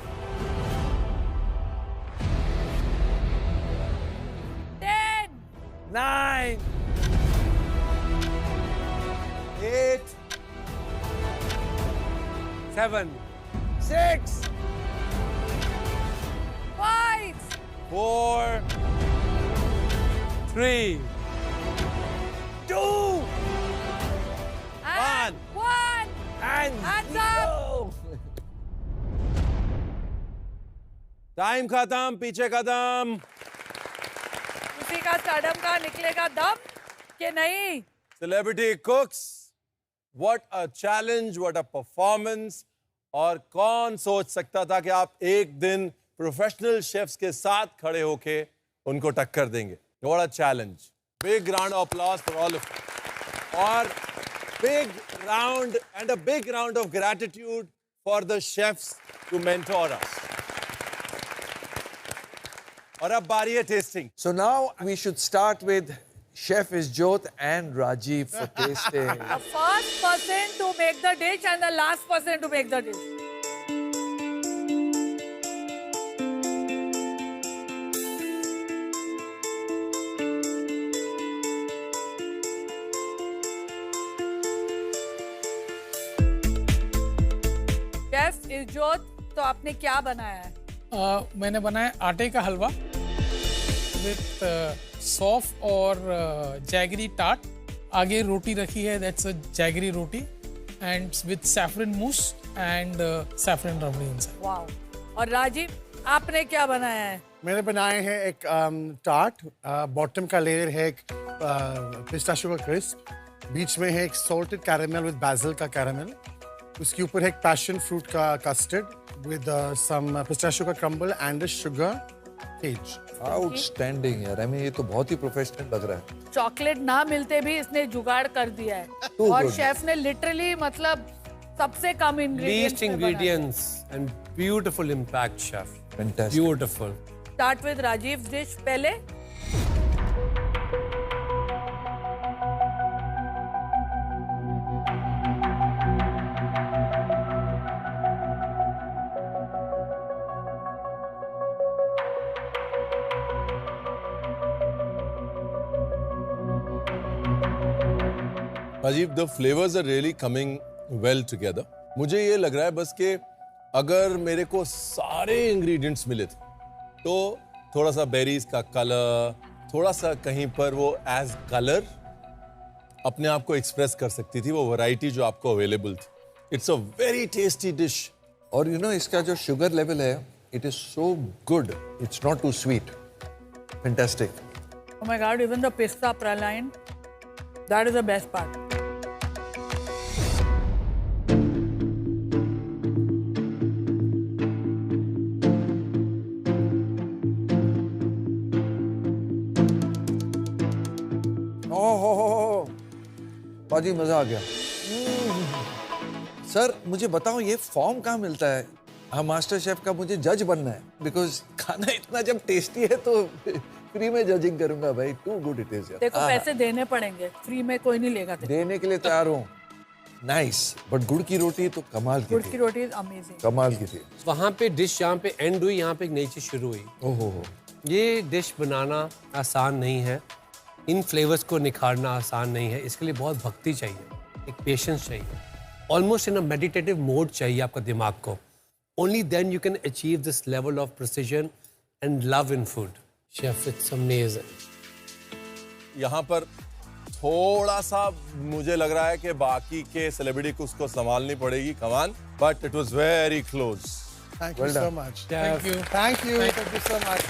10. 9. 8. 7. 6. 5. 4. 3. 2. And 1. And Hands up. Time खत्म, पीछे कदम. किसी का स्टारडम का निकलेगा दम कि नहीं? Celebrity cooks, what a challenge, what a performance. और कौन सोच सकता था कि आप एक दिन प्रोफेशनल शेफ्स के साथ खड़े होके उनको टक्कर देंगे. What a challenge. Big round of applause for all of you. और big round and a big round of gratitude for the chefs to mentor us. और अब बारी है tasting. So now we should start with Chef Isjot and Rajiv for tasting. The first person to make the dish and the last person to make the dish. Chef Isjot, तो आपने क्या बनाया है? मैंने बनाया आटे का हलवा विथ सौफ और जैगरी टार्ट. आगे रोटी रखी है, that's a jaggery roti and with saffron mousse and saffron rabri inside. Wow. और राजीव, आपने क्या बनाया है? मैंने बनाए हैं एक टार्ट. बॉटम का लेयर है एक पिस्ताशियो का क्रिस्प. बीच में है एक सॉल्टेड कैरेमल विद बासिल का कैरेमल. उसके ऊपर है एक पैशन फ्रूट का कस्टर्ड with some pistachio का crumble and a sugar cage. Outstanding यार. I mean ये तो बहुत ही प्रोफेशनल लग रहा है. चॉकलेट ना मिलते भी इसने जुगाड़ कर दिया है. और शेफ ने लिटरली मतलब सबसे कम Least ingredients and beautiful impact, chef. Fantastic. Beautiful. Start with Rajiv's dish पहले. Rajiv, the flavors are really coming well together. मुझे ये लग रहा है बस कि अगर मेरे को सारे ingredients मिले थे तो थोड़ा सा berries का कलर, थोड़ा सा कहीं पर वो as color अपने आप को express कर सकती थी, वो variety जो आपको available थी. It's a very tasty dish. और you know इसका जो sugar level है, it is so good. It's not too sweet. Fantastic. Oh my God, even the pista praline, that is the best part. बाजी मजा आ गया. Sir मुझे बताओ ये फॉर्म कहाँ मिलता है? हाँ, मास्टर शेफ का मुझे जज बनना है बिकॉज खाना इतना जब टेस्टी है तो फ्री में जजिंग करूंगा भाई. Too good it is. देखो पैसे देने पड़ेंगे, फ्री में कोई नहीं लेगा. देने के लिए तैयार हूँ. नाइस. बट गुड़ की रोटी तो कमाल की. गुड़ की रोटी अमेजिंग. कमाल की थी. वहाँ पे डिश जहाँ पे एंड हुई, यहाँ पे एक नई चीज शुरू हुई. ओहो. ये डिश बनाना आसान नहीं है. इन फ्लेवर्स को निखारना आसान नहीं है. इसके लिए बहुत भक्ति चाहिए, एक पेशेंस चाहिए, almost in a meditative mode चाहिए आपका दिमाग को. Only then you can achieve this level of precision and love in food. Chef, it's amazing. यहाँ पर थोड़ा सा मुझे लग रहा है कि बाकी के सेलिब्रिटी को उसको संभालनी पड़ेगी, कमान, but it was very close. Thank you so much. Thank you. Thank you. Thank you so much.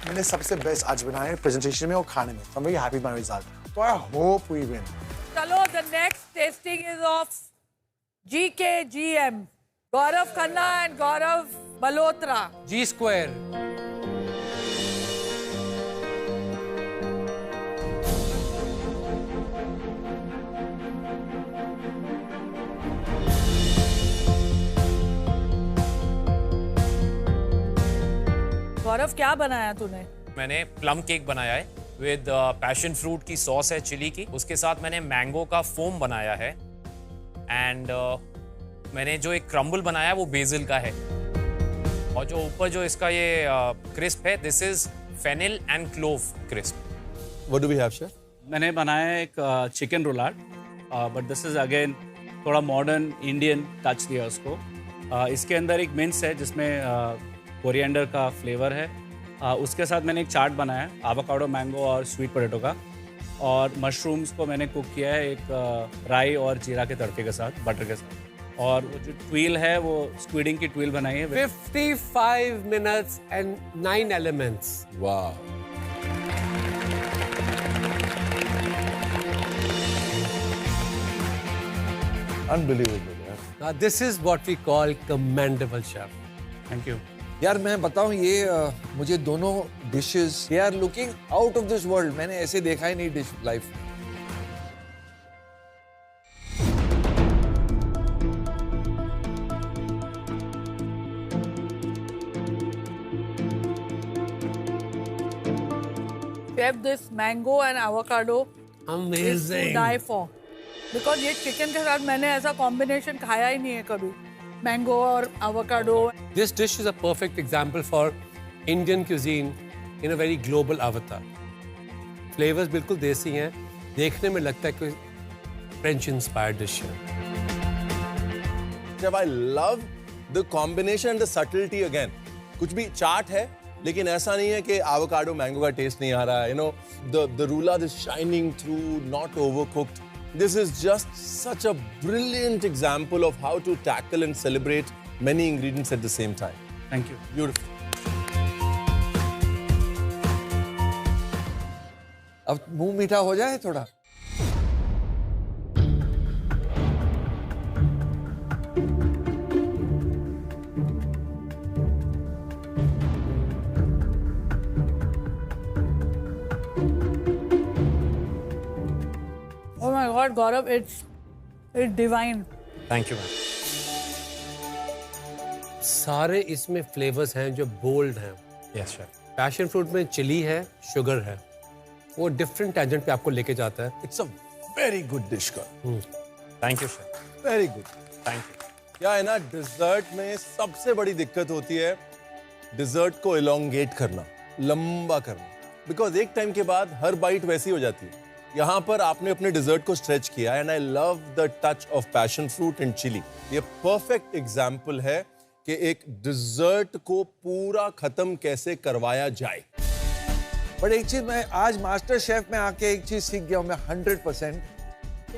मैंने सबसे बेस्ट आज बनाया है प्रेजेंटेशन में और खाने में। I'm very happy with my result. So I hope we win. चलो, the next tasting is of GKGM. Gaurav Khanna and Gaurav Malhotra. G square. गौरव, क्या बनाया तूने? मैंने प्लम केक बनाया है विद पैशन फ्रूट की सॉस है चिली की, उसके साथ मैंने मैंगो का फोम बनाया है एंड मैंने जो एक क्रम्बल बनाया है वो बेसिल का है, और जो ऊपर जो इसका ये क्रिस्प है, this is fennel and clove crisp. What do we have, chef? मैंने बनाया है एक chicken roulade, but this is again थोड़ा मॉडर्न इंडियन टच दिया उसको। इसके अंदर एक मिंस है जिसमें कोरिएंडर का फ्लेवर है। उसके साथ मैंने एक चाट बनाया है एवोकाडो, मैंगो और स्वीट पोटैटो का, और मशरूम्स को मैंने कुक किया है एक राई और जीरा के तड़के के साथ, बटर के साथ, और वो जो ट्वील है वो स्क्विडिंग की ट्वील बनाई है। 55 minutes and 9 elements. Wow. Unbelievable, यार। Now this is what we call commendable, chef. Thank you. यार मैं बताऊं, ये मुझे दोनों dishes they are looking out of this world. मैंने ऐसे देखा ही नहीं डिश लाइफ में। Chef, this mango and avocado Amazing. is to die for. Because ये चिकन के साथ मैंने ऐसा कॉम्बिनेशन खाया ही नहीं है कभी, मैंगो और avocado. This dish is a perfect example for Indian cuisine in a very global avatar. Flavors बिल्कुल देसी हैं, देखने में लगता है कोई French inspired dish है. जब I love the combination and the subtlety again. कुछ भी चाट है, लेकिन ऐसा नहीं है कि avocado mango का टेस्ट नहीं आ रहा है. You know, the roulade is shining through, not overcooked. This is just such a brilliant example of how to tackle and celebrate many ingredients at the same time. Thank you. Beautiful. अब मुंह मीठा हो जाए थोड़ा। Oh my God, Gaurav, it's divine. Thank you ma'am. सारे इसमें flavours हैं जो बोल्ड हैं. Yes chef. पैशन फ्रूट में चिली है, शुगर है, वो डिफरेंट टेंजेंट पे आपको लेके जाता है. It's a very good dish का. Thank you chef. Very good. Thank you. क्या है ना, डिजर्ट में सबसे बड़ी दिक्कत होती है डिजर्ट को इलोंगेट करना, लंबा करना, बिकॉज एक टाइम के बाद हर बाइट वैसी हो जाती है. यहाँ पर आपने अपने डिजर्ट को स्ट्रेच किया, and I love the touch of passion fruit and chili. ये परफेक्ट एग्जाम्पल है कि एक डिजर्ट को पूरा खत्म कैसे करवाया जाए. बट एक चीज मैं आज मास्टर शेफ में आके एक चीज सीख गया हूँ मैं 100%,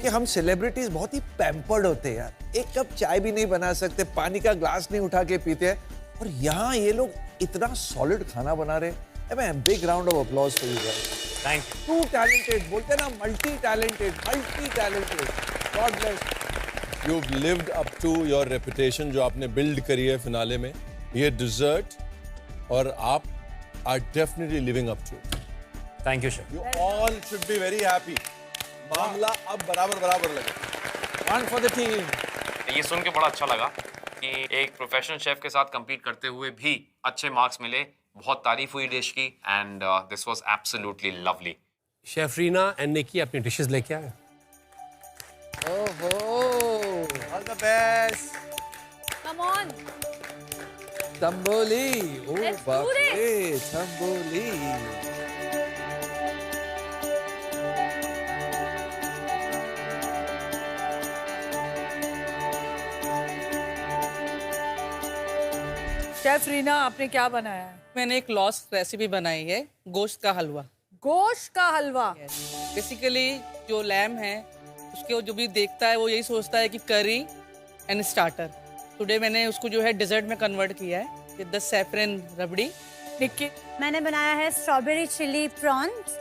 कि हम सेलिब्रिटीज बहुत ही पैम्पर्ड होते हैं यार. एक कप चाय भी नहीं बना सकते, पानी का ग्लास नहीं उठा के पीते हैं, और यहाँ ये लोग इतना सॉलिड खाना बना रहे हैं. Big round of applause for you guys. Thank you. Too talented, बोलते हैं ना, multi talented. God bless. You've lived up to your reputation जो आपने बिल्ड करी है फिनाले में. ये डिजर्ट और आप are definitely living up to it. Thank you chef. You all should be very happy. मामला अब बराबर लगे. One for the team. ये सुन के बड़ा अच्छा लगा कि एक प्रोफेशनल शेफ के साथ compete करते हुए भी अच्छे मार्क्स मिले. बहुत तारीफ हुई डिश की, and this was absolutely lovely. Chef Reena and Nikki अपनी डिशेस लेके आए. All the best. Come on. तंबोली. Let's do this. तंबोली. शेफ रीना, आपने क्या बनाया है? मैंने एक लॉस्ट रेसिपी बनाई है, गोश्त का हलवा. गोश्त का हलवा। बेसिकली जो लैम है उसके जो भी देखता है वो यही सोचता है कि करी एंड स्टार्टर। टुडे मैंने उसको जो है डेजर्ट में कन्वर्ट किया है with the saffron rabri. Nikki मैंने बनाया है स्ट्रॉबेरी चिली प्रॉन्स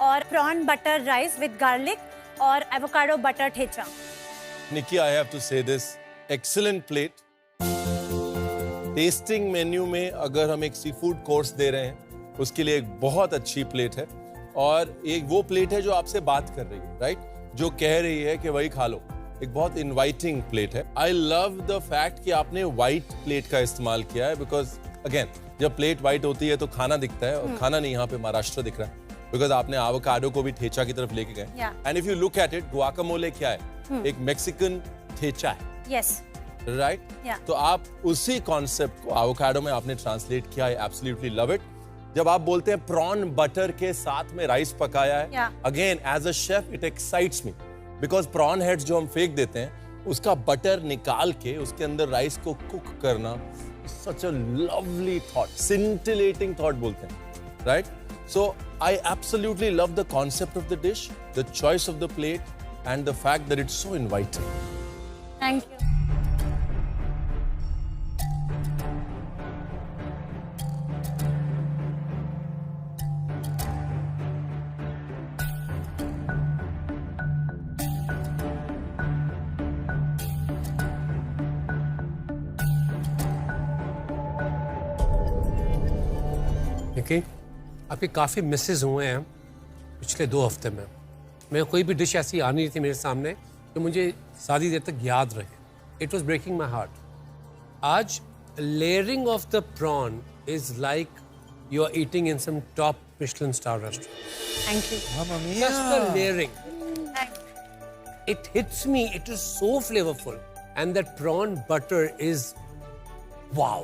और prawn butter rice with garlic और avocado butter thecha. Nikki, I have to say this. Excellent plate. Tasting menu में अगर हम एक सी फूड कोर्स दे रहे हैं उसके लिए एक बहुत अच्छी प्लेट है, और एक वो प्लेट है जो आपसे बात कर रही है, राइट? जो कह रही है कि वही खा लो। एक बहुत इनवाइटिंग प्लेट है। आई लव द फैक्ट कि आपने व्हाइट प्लेट का इस्तेमाल किया है, बिकॉज अगेन जब प्लेट व्हाइट होती है तो खाना दिखता है, और खाना नहीं, यहाँ पे महाराष्ट्र दिख रहा है, बिकॉज आपने एवोकाडो को भी ठेचा की तरफ लेके गए। And if you look at it, guacamole क्या है? एक मेक्सिकन ठेचा है। Yes right? तो आप उसी कॉन्सेप्ट को एवोकाडो में आपने ट्रांसलेट किया है। Absolutely love it. जब आप बोलते हैं प्रॉन बटर के साथ में राइस पकाया है, again as a chef it excites me, because prawn heads जो हम फेंक देते हैं उसका बटर निकाल के उसके अंदर राइस को कुक करना, such a lovely thought, scintillating thought बोलते हैं, right? So I absolutely love the concept of the dish, the choice of the plate and the fact that it's so inviting. Thank you. देखिए, आपके काफ़ी Mrs हुए हैं पिछले 2 हफ्ते में। मैं कोई भी डिश ऐसी आ नहीं रही थी मेरे सामने जो मुझे ज़्यादा देर तक याद रहे। It was breaking my heart. आज layering of the prawn is like you are eating in some top Michelin star restaurant. Thank you. Just the layering. It hits me. It is so flavorful, and that prawn butter is wow.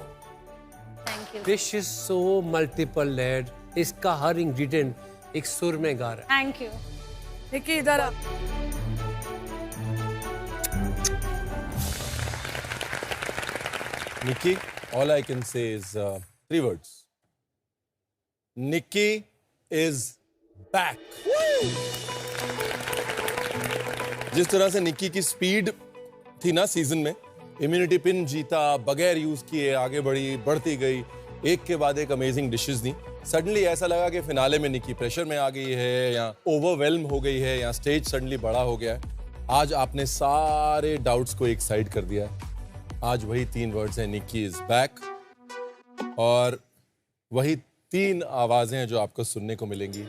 Thank you. Dish is so multiple layered. इसका हर ingredient एक सुर में गा रहा है। Thank you. Nikki इधर आ। Nikki, all I can say is 3 words. Nikki is back. जिस तरह से निक्की की स्पीड थी ना सीजन में, इम्यूनिटी पिन जीता, बगैर यूज किए आगे बढ़ी, बढ़ती गई, एक के बाद एक अमेजिंग डिशेस दी। सडनली ऐसा लगा कि फिनाले में निक्की प्रेशर में आ गई है, या ओवरवेल्म हो गई है, या स्टेज सडनली बड़ा हो गया है। आज आपने सारे डाउट्स को एक साइड कर दिया है। आज वही 3 वर्ड्स हैं, निक्की इज बैक, और वही 3 आवाजें हैं जो आपको सुनने को मिलेंगी।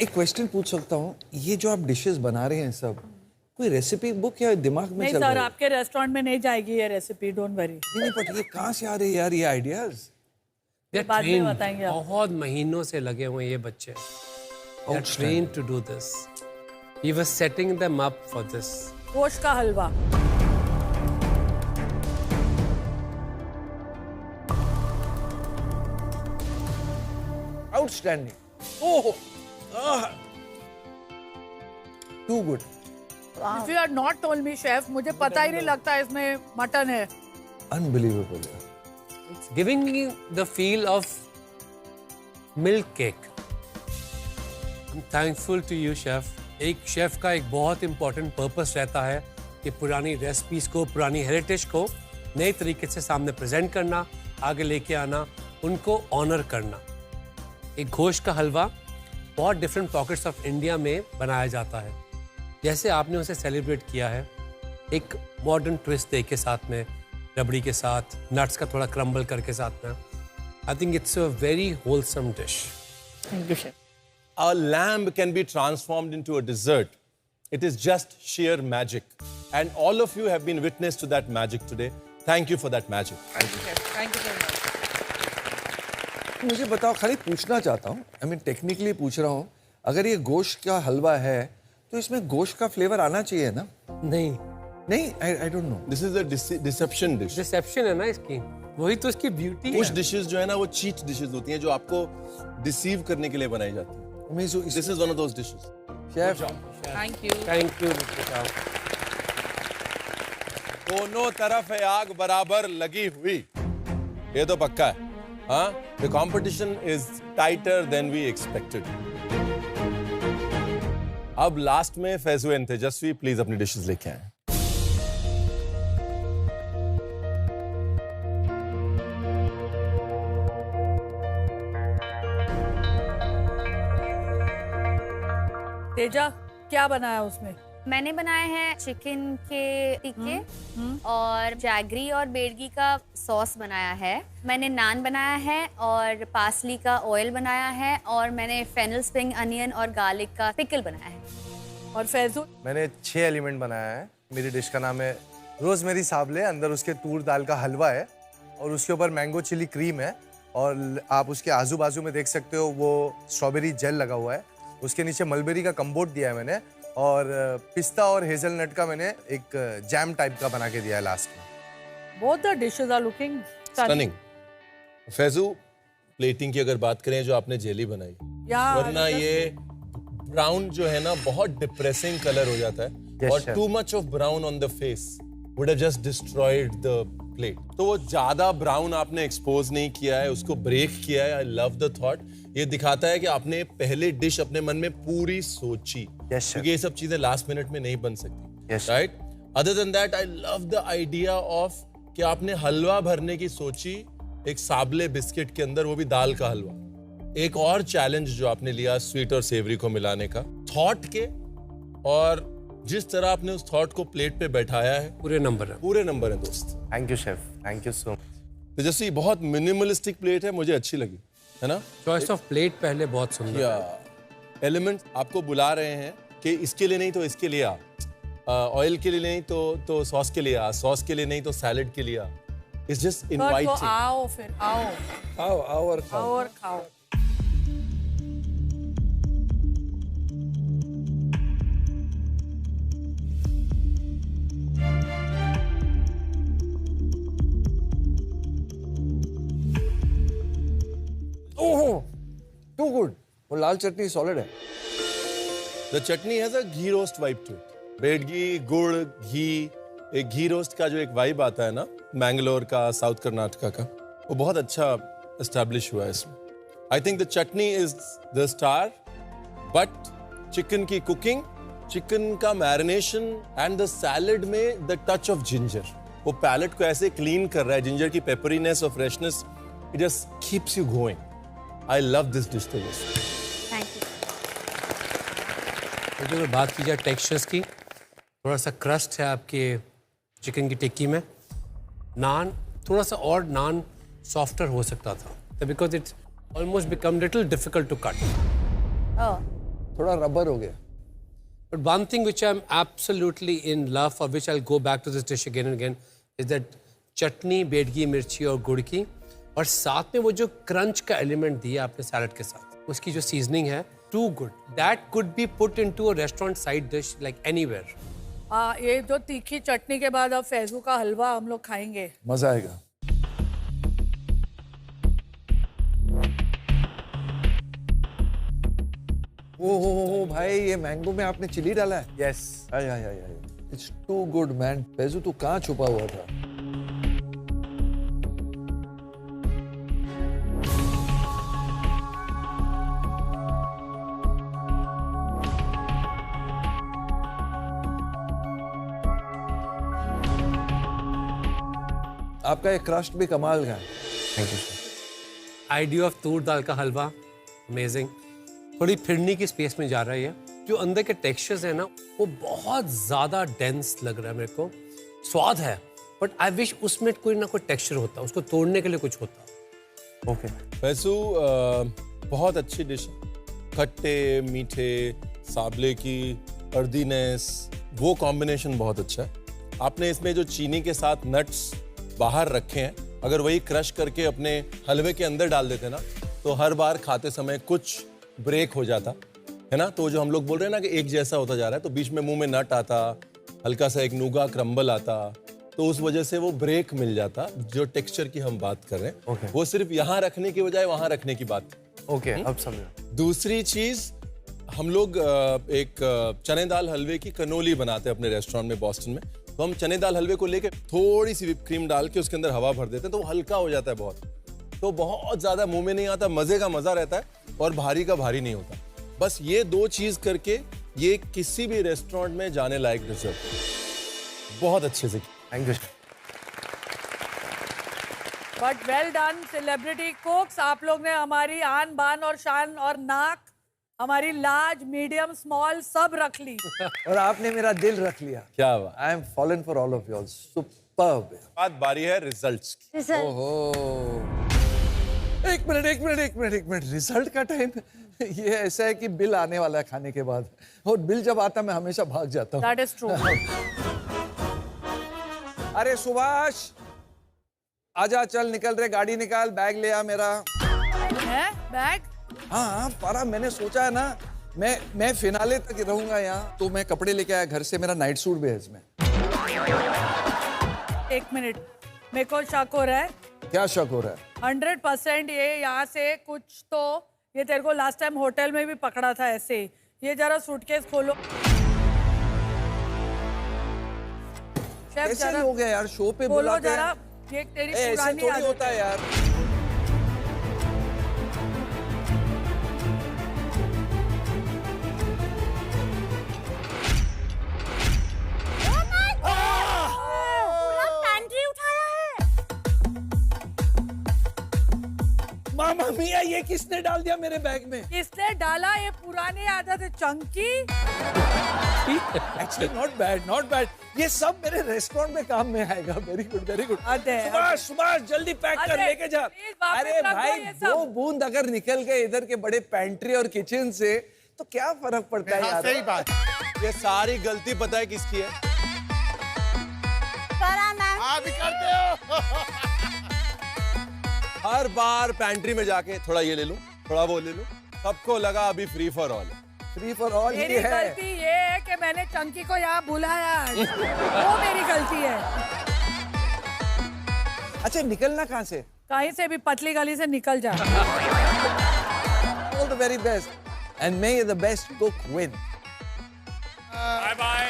एक क्वेश्चन पूछ सकता हूँ? ये जो आप डिशेस बना रहे हैं सब, कोई रेसिपी बुक या दिमाग में नहीं चल रहा सर, है? आपके रेस्टोरेंट में नहीं जाएगी ये रेसिपी, डोंट वरी। नहीं, बट ये कहाँ से आ रहे हैं यार ये आइडियाज? बाद में बताएंगे आप। बहुत महीनों से लगे हुए ये बच्चे। They are trained to do this. He was setting them up for this. गोश्त का हलवा। Outstanding. Oh, too good. If you had not told me, chef, मुझे पता ही नहीं लगता इसमें मटन है। Unbelievable. It's giving me the feel of milk cake. I'm thankful to you, chef. एक शेफ का एक बहुत इंपॉर्टेंट पर्पस रहता है कि पुरानी रेसिपीज को, पुरानी हेरिटेज को नए तरीके से सामने प्रेजेंट करना, आगे लेके आना, उनको ऑनर करना। एक गोश्त का हलवा बहुत डिफरेंट पॉकेट्स ऑफ इंडिया में बनाया जाता है। जैसे आपने उसे सेलिब्रेट किया है एक मॉडर्न ट्विस्ट दे के साथ में, रबड़ी के साथ, नट्स का थोड़ा क्रम्बल करके साथ में, I think it's a very wholesome dish. Thank you chef. A lamb can be transformed into a dessert. It is just sheer magic. And all of you have been witness to that magic today. Thank you for that magic. Thank you. मुझे बताओ, खाली पूछना चाहता हूँ, I mean technically पूछ रहा हूँ, अगर ये गोश्त का हलवा है तो इसमें गोश्त का फ्लेवर आना चाहिए ना? नहीं नहीं, I don't know. This is a deception dish. Deception है ना इसकी, वही तो इसकी ब्यूटी है। कुछ डिशेस जो है ना वो चीट डिशेस होती हैं जो आपको डिसीव करने के लिए बनाई जाती हैं। This is one of those dishes. Chef thank you. Thank you Nikita. दोनों तरफ है आग बराबर लगी हुई, ये तो पक्का है। हाँ, the competition is tighter than we expected. अब लास्ट में फैजू एंड तेजस्वी प्लीज अपनी डिशेस लेके आए। तेजा, क्या बनाया उसमें? मैंने बनाए हैं चिकन के टिक्के और जैगरी और बेडगी का सॉस बनाया है। मैंने नान बनाया है और पार्सली का ऑयल बनाया है और मैंने फेनल स्प्रिंग अनियन और गार्लिक का पिकल बनाया है। और फैजू? मैंने 6 एलिमेंट बनाया है। मेरी डिश का नाम है रोजमेरी साबले, अंदर उसके तूर दाल का हलवा है और उसके ऊपर मैंगो चिली क्रीम है और आप उसके आजू बाजू में देख सकते हो वो स्ट्रॉबेरी जेल लगा हुआ है। उसके नीचे मलबेरी का कंपोट दिया है मैंने और पिस्ता और हेजलनट का मैंने एक जैम टाइप का बना के दिया है लास्ट में। Both the dishes are looking stunning. Faizu, plating की अगर बात करें जो आपने जेली बनाई, वरना ये ब्राउन जो है ना बहुत डिप्रेसिंग कलर हो जाता है और too much of brown on the face would have just destroyed the plate. तो वो ज्यादा ब्राउन आपने एक्सपोज नहीं किया है, उसको ब्रेक किया है। आई लव द थॉट। ये दिखाता है कि आपने पहले डिश अपने मन में पूरी सोची, क्योंकि ये सब चीजें लास्ट मिनट में नहीं बन सकती, right? Other than that I love the idea of कि आपने हलवा भरने की सोची एक साबले बिस्किट के अंदर, वो भी दाल का हलवा। एक और चैलेंज जो आपने लिया स्वीट और सेवरी को मिलाने का, थॉट के, और जिस तरह आपने उस थॉट को प्लेट पे बैठाया है, पूरे नंबर है, पूरे नंबर है दोस्त। Thank you chef, thank you so much. तो जैसे बहुत मिनिमलिस्टिक प्लेट है, मुझे अच्छी लगी, है ना? चॉइस ऑफ प्लेट पहले बहुत सुंदर है। एलिमेंट आपको बुला रहे हैं कि इसके लिए नहीं तो इसके लिए आ, ऑयल के लिए नहीं तो सॉस के लिए आ, सॉस के लिए नहीं तो सैलेड के लिए आ। It's just inviting. आओ फिर आओ आओ आओ और खाओ। और खाओ। Oh, too good. वो लाल चटनी सॉलिड है। The chutney has a ghee roast vibe to it. Byadgi, गुड़, घी, एक घी रोस्ट का जो एक वाइब आता है ना, मैंगलोर का, साउथ कर्नाटका का, वो बहुत अच्छा एस्टैब्लिश हुआ है इसमें। I think the chutney is the star, but chicken की कुकिंग, चिकन का मैरिनेशन एंड द सैलेड में द टच ऑफ जिंजर, वो पैलेट को ऐसे क्लीन कर रहा है। जिंजर की पेपरीनेस और freshness, it just keeps you going. I love this dish. Thank you. तो अगर बात की जाए टेक्सचर्स की, थोड़ा सा क्रस्ट है आपके चिकन की टिक्की में। नान थोड़ा सा और नान सॉफ्टर हो सकता था, because it's almost become little difficult to cut. थोड़ा रबर हो गया। But one thing which I'm absolutely in love for, which I'll go back to this dish again and again, is that चटनी, बेडगी, मिर्ची और गुड़ की, और साथ में वो जो क्रंच का एलिमेंट दिया आपने सैलड के साथ, उसकी जो सीजनिंग है, too good. That could be put into a restaurant side dish like anywhere. ये जो तीखी चटनी के बाद अब फैजू का हलवा हम लोग खाएंगे, मजा आएगा। ओ भाई, ये मैंगो में आपने चिली डाला है? Yes. It's too good man. Faizu तू कहाँ छुपा हुआ था? आपका ये क्रस्ट भी कमाल का है। Thank you. आइडिया ऑफ तूर दाल का हलवा, अमेजिंग। थोड़ी फिरनी की स्पेस में जा रहा है ये। जो अंदर के टेक्सचर्स है ना, वो बहुत ज्यादा डेंस लग रहा है मेरे को। स्वाद है, बट आई विश उसमें कोई ना कोई टेक्सचर होता, उसको तोड़ने के लिए कुछ होता। ओके फैजू, बहुत अच्छी डिश। खट्टे मीठे, साबले की अर्दीनेस, वो कॉम्बिनेशन बहुत अच्छा है। आपने इसमें जो चीनी के साथ नट्स बाहर रखे हैं, अगर वही क्रश करके अपने हलवे के अंदर डाल देते ना, तो हर बार खाते समय कुछ ब्रेक हो जाता है ना। तो जो हम लोग बोल रहे हैं ना कि एक जैसा होता जा रहा है, तो बीच में मुंह में नट आता, हल्का सा एक नूगा क्रम्बल आता, तो उस वजह से वो ब्रेक मिल जाता। जो टेक्सचर की हम बात कर रहे हैं, वो सिर्फ यहाँ रखने की बजाय वहां रखने की बात। ओके, अब समझा। दूसरी चीज, हम लोग एक चने दाल हलवे की कनोली बनाते हैं अपने रेस्टोरेंट में बॉस्टन में। तो हम चने दाल हलवे को लेके थोड़ी सी व्हिप क्रीम डाल के उसके अंदर हवा भर देते हैं, तो वो हल्का हो जाता है बहुत, तो बहुत ज्यादा मुंह में नहीं आता, मजे का मजा रहता है और भारी का भारी नहीं होता। बस ये 2 चीज करके ये किसी भी रेस्टोरेंट में जाने लायक डिजर्व बहुत अच्छे से। Thank you. But well done celebrity कुक्स, आप लोग ने हमारी आन बान और शान और नाक, हमारी लार्ज मीडियम स्मॉल सब रख ली। और आपने मेरा दिल रख लिया। क्या बात। I am fallen for all of your. Superb. बात बारी है रिजल्ट्स की। ओहो, एक मिनट, रिजल्ट का टाइम। ये ऐसा है कि बिल आने वाला है खाने के बाद, और बिल जब आता मैं हमेशा भाग जाता हूँ। That is true. अरे सुभाष, आजा, चल निकल रहे, गाड़ी निकाल, बैग ले आ मेरा। है बैग? हाँ पारा, मैंने सोचा है ना, मैं फिनाले तक रहूंगा यहाँ, तो मैं कपड़े लेके आया घर से, मेरा नाइट सूट भी है इसमें। 1 मिनट, मेरे को शक हो रहा है। क्या शक हो रहा है? 100% ये यहाँ से कुछ तो, ये तेरे को लास्ट टाइम होटल में भी पकड़ा था ऐसे। ये जरा सूटकेस खोलो। कैसे लोग हैं यार, शो पे बोलो बुलाते जरा, हैं। ये तेरी ऐसे पुरानी थोड़ी आदत होता है यार। मामा मिया, ये किसने डाल दिया मेरे बैग में? किसने डाला? ये पुरानी आदत है चंकी। Actually not bad. ये सब मेरे रेस्टोरेंट में काम में आएगा। Very good. सुभाष जल्दी पैक कर, लेके जा। अरे भाई, 2 बूंद अगर निकल गए इधर के बड़े पैंट्री और किचन से, तो क्या फर्क पड़ता है यार। सही बात। ये सारी गलती पता है किसकी है? आप भी करते हो। हर बार पैंट्री में जाके थोड़ा ये ले लूं, थोड़ा वो ले लूं, सबको लगा अभी free for all. Free for all मेरी गलती ये है कि मैंने चंकी को यहाँ बुलाया। वो मेरी गलती है। अच्छा, निकलना कहाँ से? कहीं से भी, पतली गली से निकल जा। All the very best and may the best cook win. Bye.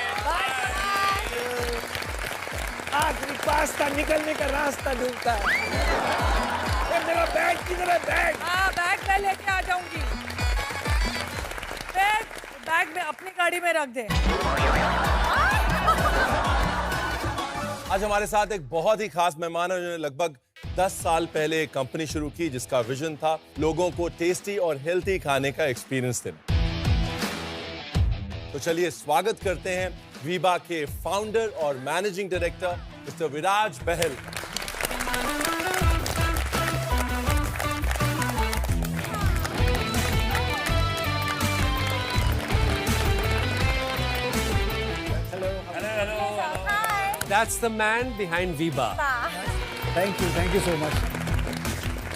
आखिरी पास्ता निकलने का रास्ता ढूंढता है। मेरा बैग किधर है? बैग मैं लेके आ जाऊंगी। बैग में अपनी गाड़ी में रख दे। आज हमारे साथ एक बहुत ही खास मेहमान है, जिन्होंने लगभग 10 साल पहले एक कंपनी शुरू की जिसका विजन था लोगों को टेस्टी और हेल्थी खाने का एक्सपीरियंस देना। तो चलिए स्वागत करते हैं वीबा के फाउंडर और managing director mister Viraj Bahl. That's the man behind Viba. Thank you so much.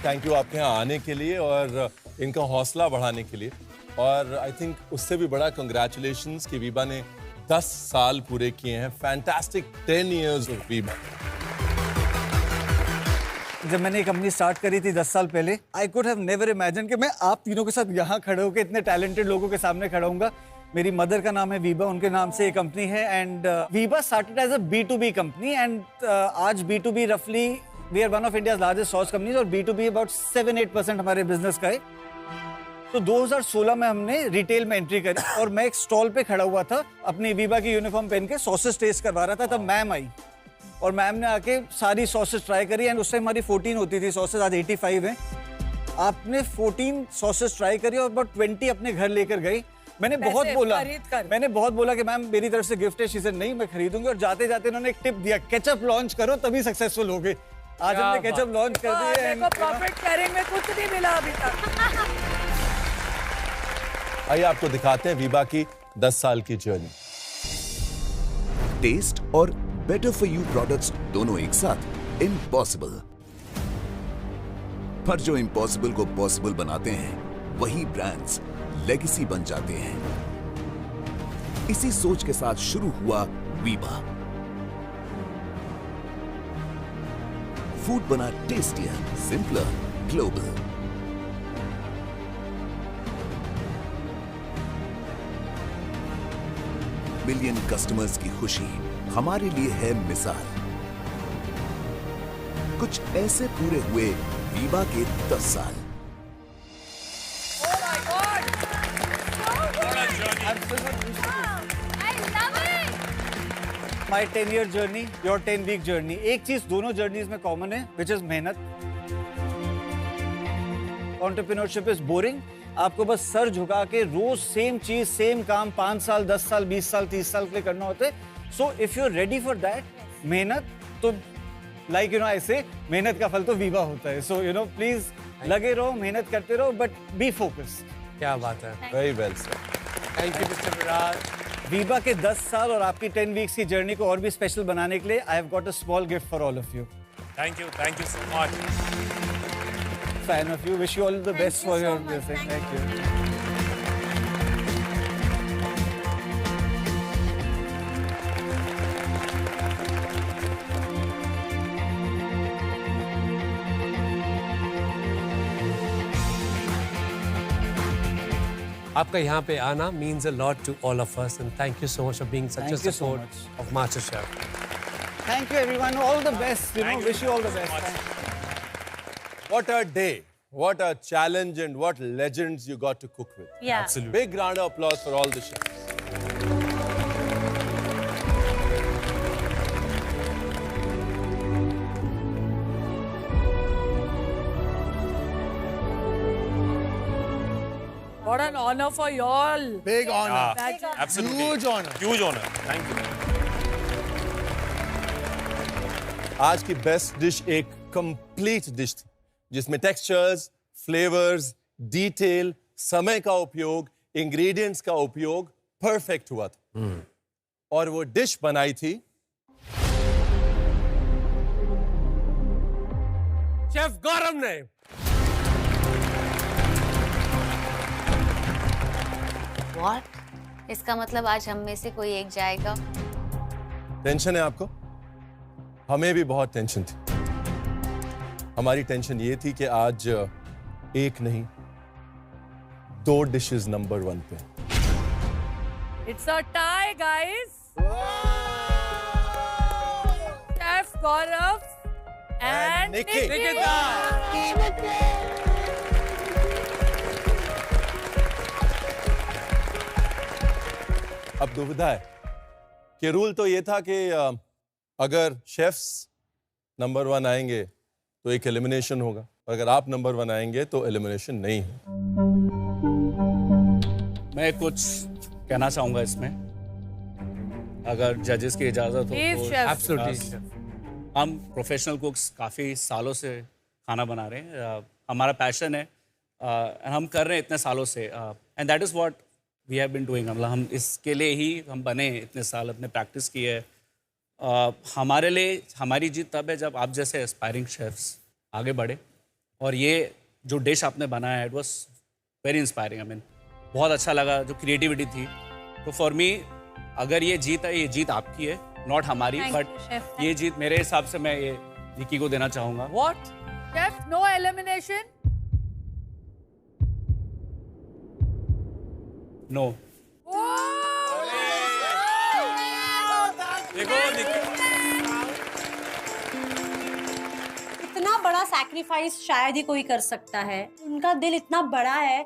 Thank you आपके यहाँ आने के लिए और इनका हौसला बढ़ाने के लिए, और आई थिंक उससे भी बड़ा कंग्रेचुलेशंस कि वीबा ने 10 साल पूरे किए हैं। Fantastic 10 years of Veeba. जब मैंने ये कंपनी स्टार्ट करी थी 10 साल पहले, I could have never imagine कि मैं आप तीनों के साथ यहाँ खड़े होकर इतने टैलेंटेड लोगों के सामने खड़ा हूँगा। मेरी मदर का नाम है वीबा, उनके नाम से ये कंपनी है, and Viba started as a B2B company, and आज B2B रफली we are one of India's largest sauce companies, और B2B अबाउट 7-8% हमारे बिजनेस का है। तो 2016 में हमने रिटेल में एंट्री करी, और मैं एक स्टॉल पे खड़ा हुआ था अपनी वीबा की यूनिफॉर्म पहन के, सॉसेस टेस्ट करवा रहा था। तब मैम आई और मैम ने आके सारी सॉसेस ट्राई करी, एंड उस टाइम हमारी 14 होती थी सॉसेस, आज 85 है। आपने 14 सॉसेस ट्राई करी और अबाउट 20 अपने घर लेकर गई। मैंने बहुत बोला कि मैम मेरी तरफ से गिफ्ट है। शी सेड नहीं, मैं खरीदूंगी। और जाते जाते उन्होंने एक टिप दिया, केचप लॉन्च करो तभी सक्सेसफुल होगे। आज हमने केचप लॉन्च कर दिया है। देखो, प्रॉफिट शेयरिंग में कुछ नहीं मिला अभी तक। आइए आपको दिखाते हैं वीबा की 10 साल की जर्नी। टेस्ट और बेटर फॉर यू प्रोडक्ट्स दोनों एक साथ इम्पॉसिबल, पर जो इम्पॉसिबल को पॉसिबल बनाते हैं वही ब्रांड्स लेगेसी बन जाते हैं। इसी सोच के साथ शुरू हुआ वीबा। फूड बना tastier, simpler, global. Million customers की खुशी हमारे लिए है मिसाल। कुछ ऐसे पूरे हुए वीबा के 10 साल। My 10-year journey, your 10-week journey. एक चीज दोनों जर्नीज में कॉमन है, which is मेहनत। Entrepreneurship is boring. आपको बस सर झुका के रोज सेम चीज, सेम काम 5 साल, 10 साल, 20 साल, 30 साल के लिए करना होता है। So if you're ready for that, मेहनत तो like you know I say, मेहनत का फल तो वीबा होता है। So you know please लगे रहो, मेहनत करते रहो, but be focused। क्या बात है। Very well sir। Thank you Mr. विराज। वीबा के 10 साल और आपकी 10 वीक्स की जर्नी को और भी स्पेशल बनाने के लिए I have got a small gift for all of you. Thank you so much. Fan of you, wish you all the best for your music. Thank you. आपका यहाँ पे आना means a lot to all of us and thank you so much for being such a support of MasterChef. Thank you everyone, all the best. You know, wish you all the best. What a day, what a challenge, and what legends you got to cook with. Yeah. Absolutely. Big round of applause for all the chefs. What an honor for y'all. Big honor. Absolutely. Huge honor. Huge honor. Thank you. आज की best dish एक complete dish थी जिसमें textures, flavours, detail, समय का उपयोग, ingredients का उपयोग परफेक्ट हुआ था। और वो डिश बनाई थी शेफ गौरव ने। What? इसका मतलब आज हम में से कोई एक जाएगा। टेंशन है आपको? हमें भी बहुत टेंशन थी। हमारी टेंशन ये थी कि आज एक नहीं 2 डिशेस नंबर 1 पे। It's a tie, guys. Chef Gaurav and Nikita. अब दुविधा है कि रूल तो ये था कि अगर शेफ्स नंबर 1 आएंगे तो एक एलिमिनेशन होगा, और अगर आप नंबर 1 आएंगे तो एलिमिनेशन नहीं है। मैं कुछ कहना चाहूंगा इसमें, अगर जजेस की इजाजत हो तो। Absolutely. हम प्रोफेशनल कुक्स काफ़ी सालों से खाना बना रहे हैं, हमारा पैशन है, हम कर रहे हैं इतने सालों से, and that is what we have been doing. मतलब हम इसके लिए ही हम बने, इतने साल अपने प्रैक्टिस की है। हमारे लिए हमारी जीत तब है जब आप जैसे एस्पायरिंग शेफ्स आगे बढ़े, और ये जो डिश आपने बनाया है it was very inspiring. I mean बहुत अच्छा लगा, जो क्रिएटिविटी थी। तो फॉर मी अगर ये जीत है, ये जीत आपकी है, नॉट हमारी, बट ये जीत मेरे हिसाब से मैं ये निकी को देना चाहूँगा। What? Chef, no elimination? No. इतना बड़ा सैक्रिफाइस शायद ही कोई कर सकता है। उनका दिल इतना बड़ा है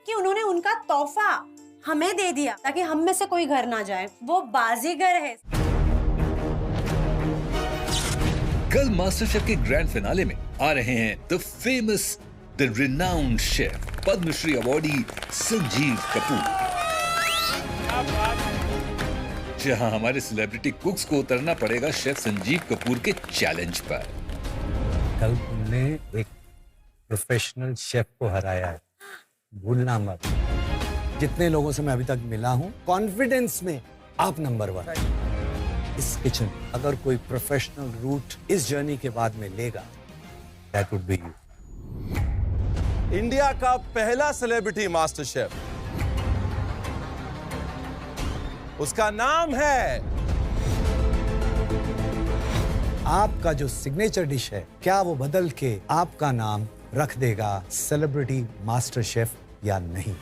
कि उन्होंने उनका तोहफा हमें दे दिया ताकि हम में से कोई घर ना जाए। वो बाजीगर है। कल मास्टरशेफ के ग्रैंड फिनाले में आ रहे हैं the famous, the renowned chef, Padma Shri awardee Sanjeev Kapoor. जहां हमारे सेलिब्रिटी कुक्स को उतरना पड़ेगा शेफ संजीव कपूर के चैलेंज पर। कल तुमने एक प्रोफेशनल शेफ को हराया है, भूलना मत। जितने लोगों से मैं अभी तक मिला हूं, कॉन्फिडेंस में आप नंबर 1 इस किचन। अगर कोई प्रोफेशनल रूट इस जर्नी के बाद में लेगा, that would be you. India का पहला सेलिब्रिटी मास्टर शेफ, उसका नाम है। आपका जो सिग्नेचर डिश है, क्या वो बदल के आपका नाम रख देगा सेलिब्रिटी मास्टर शेफ या नहीं?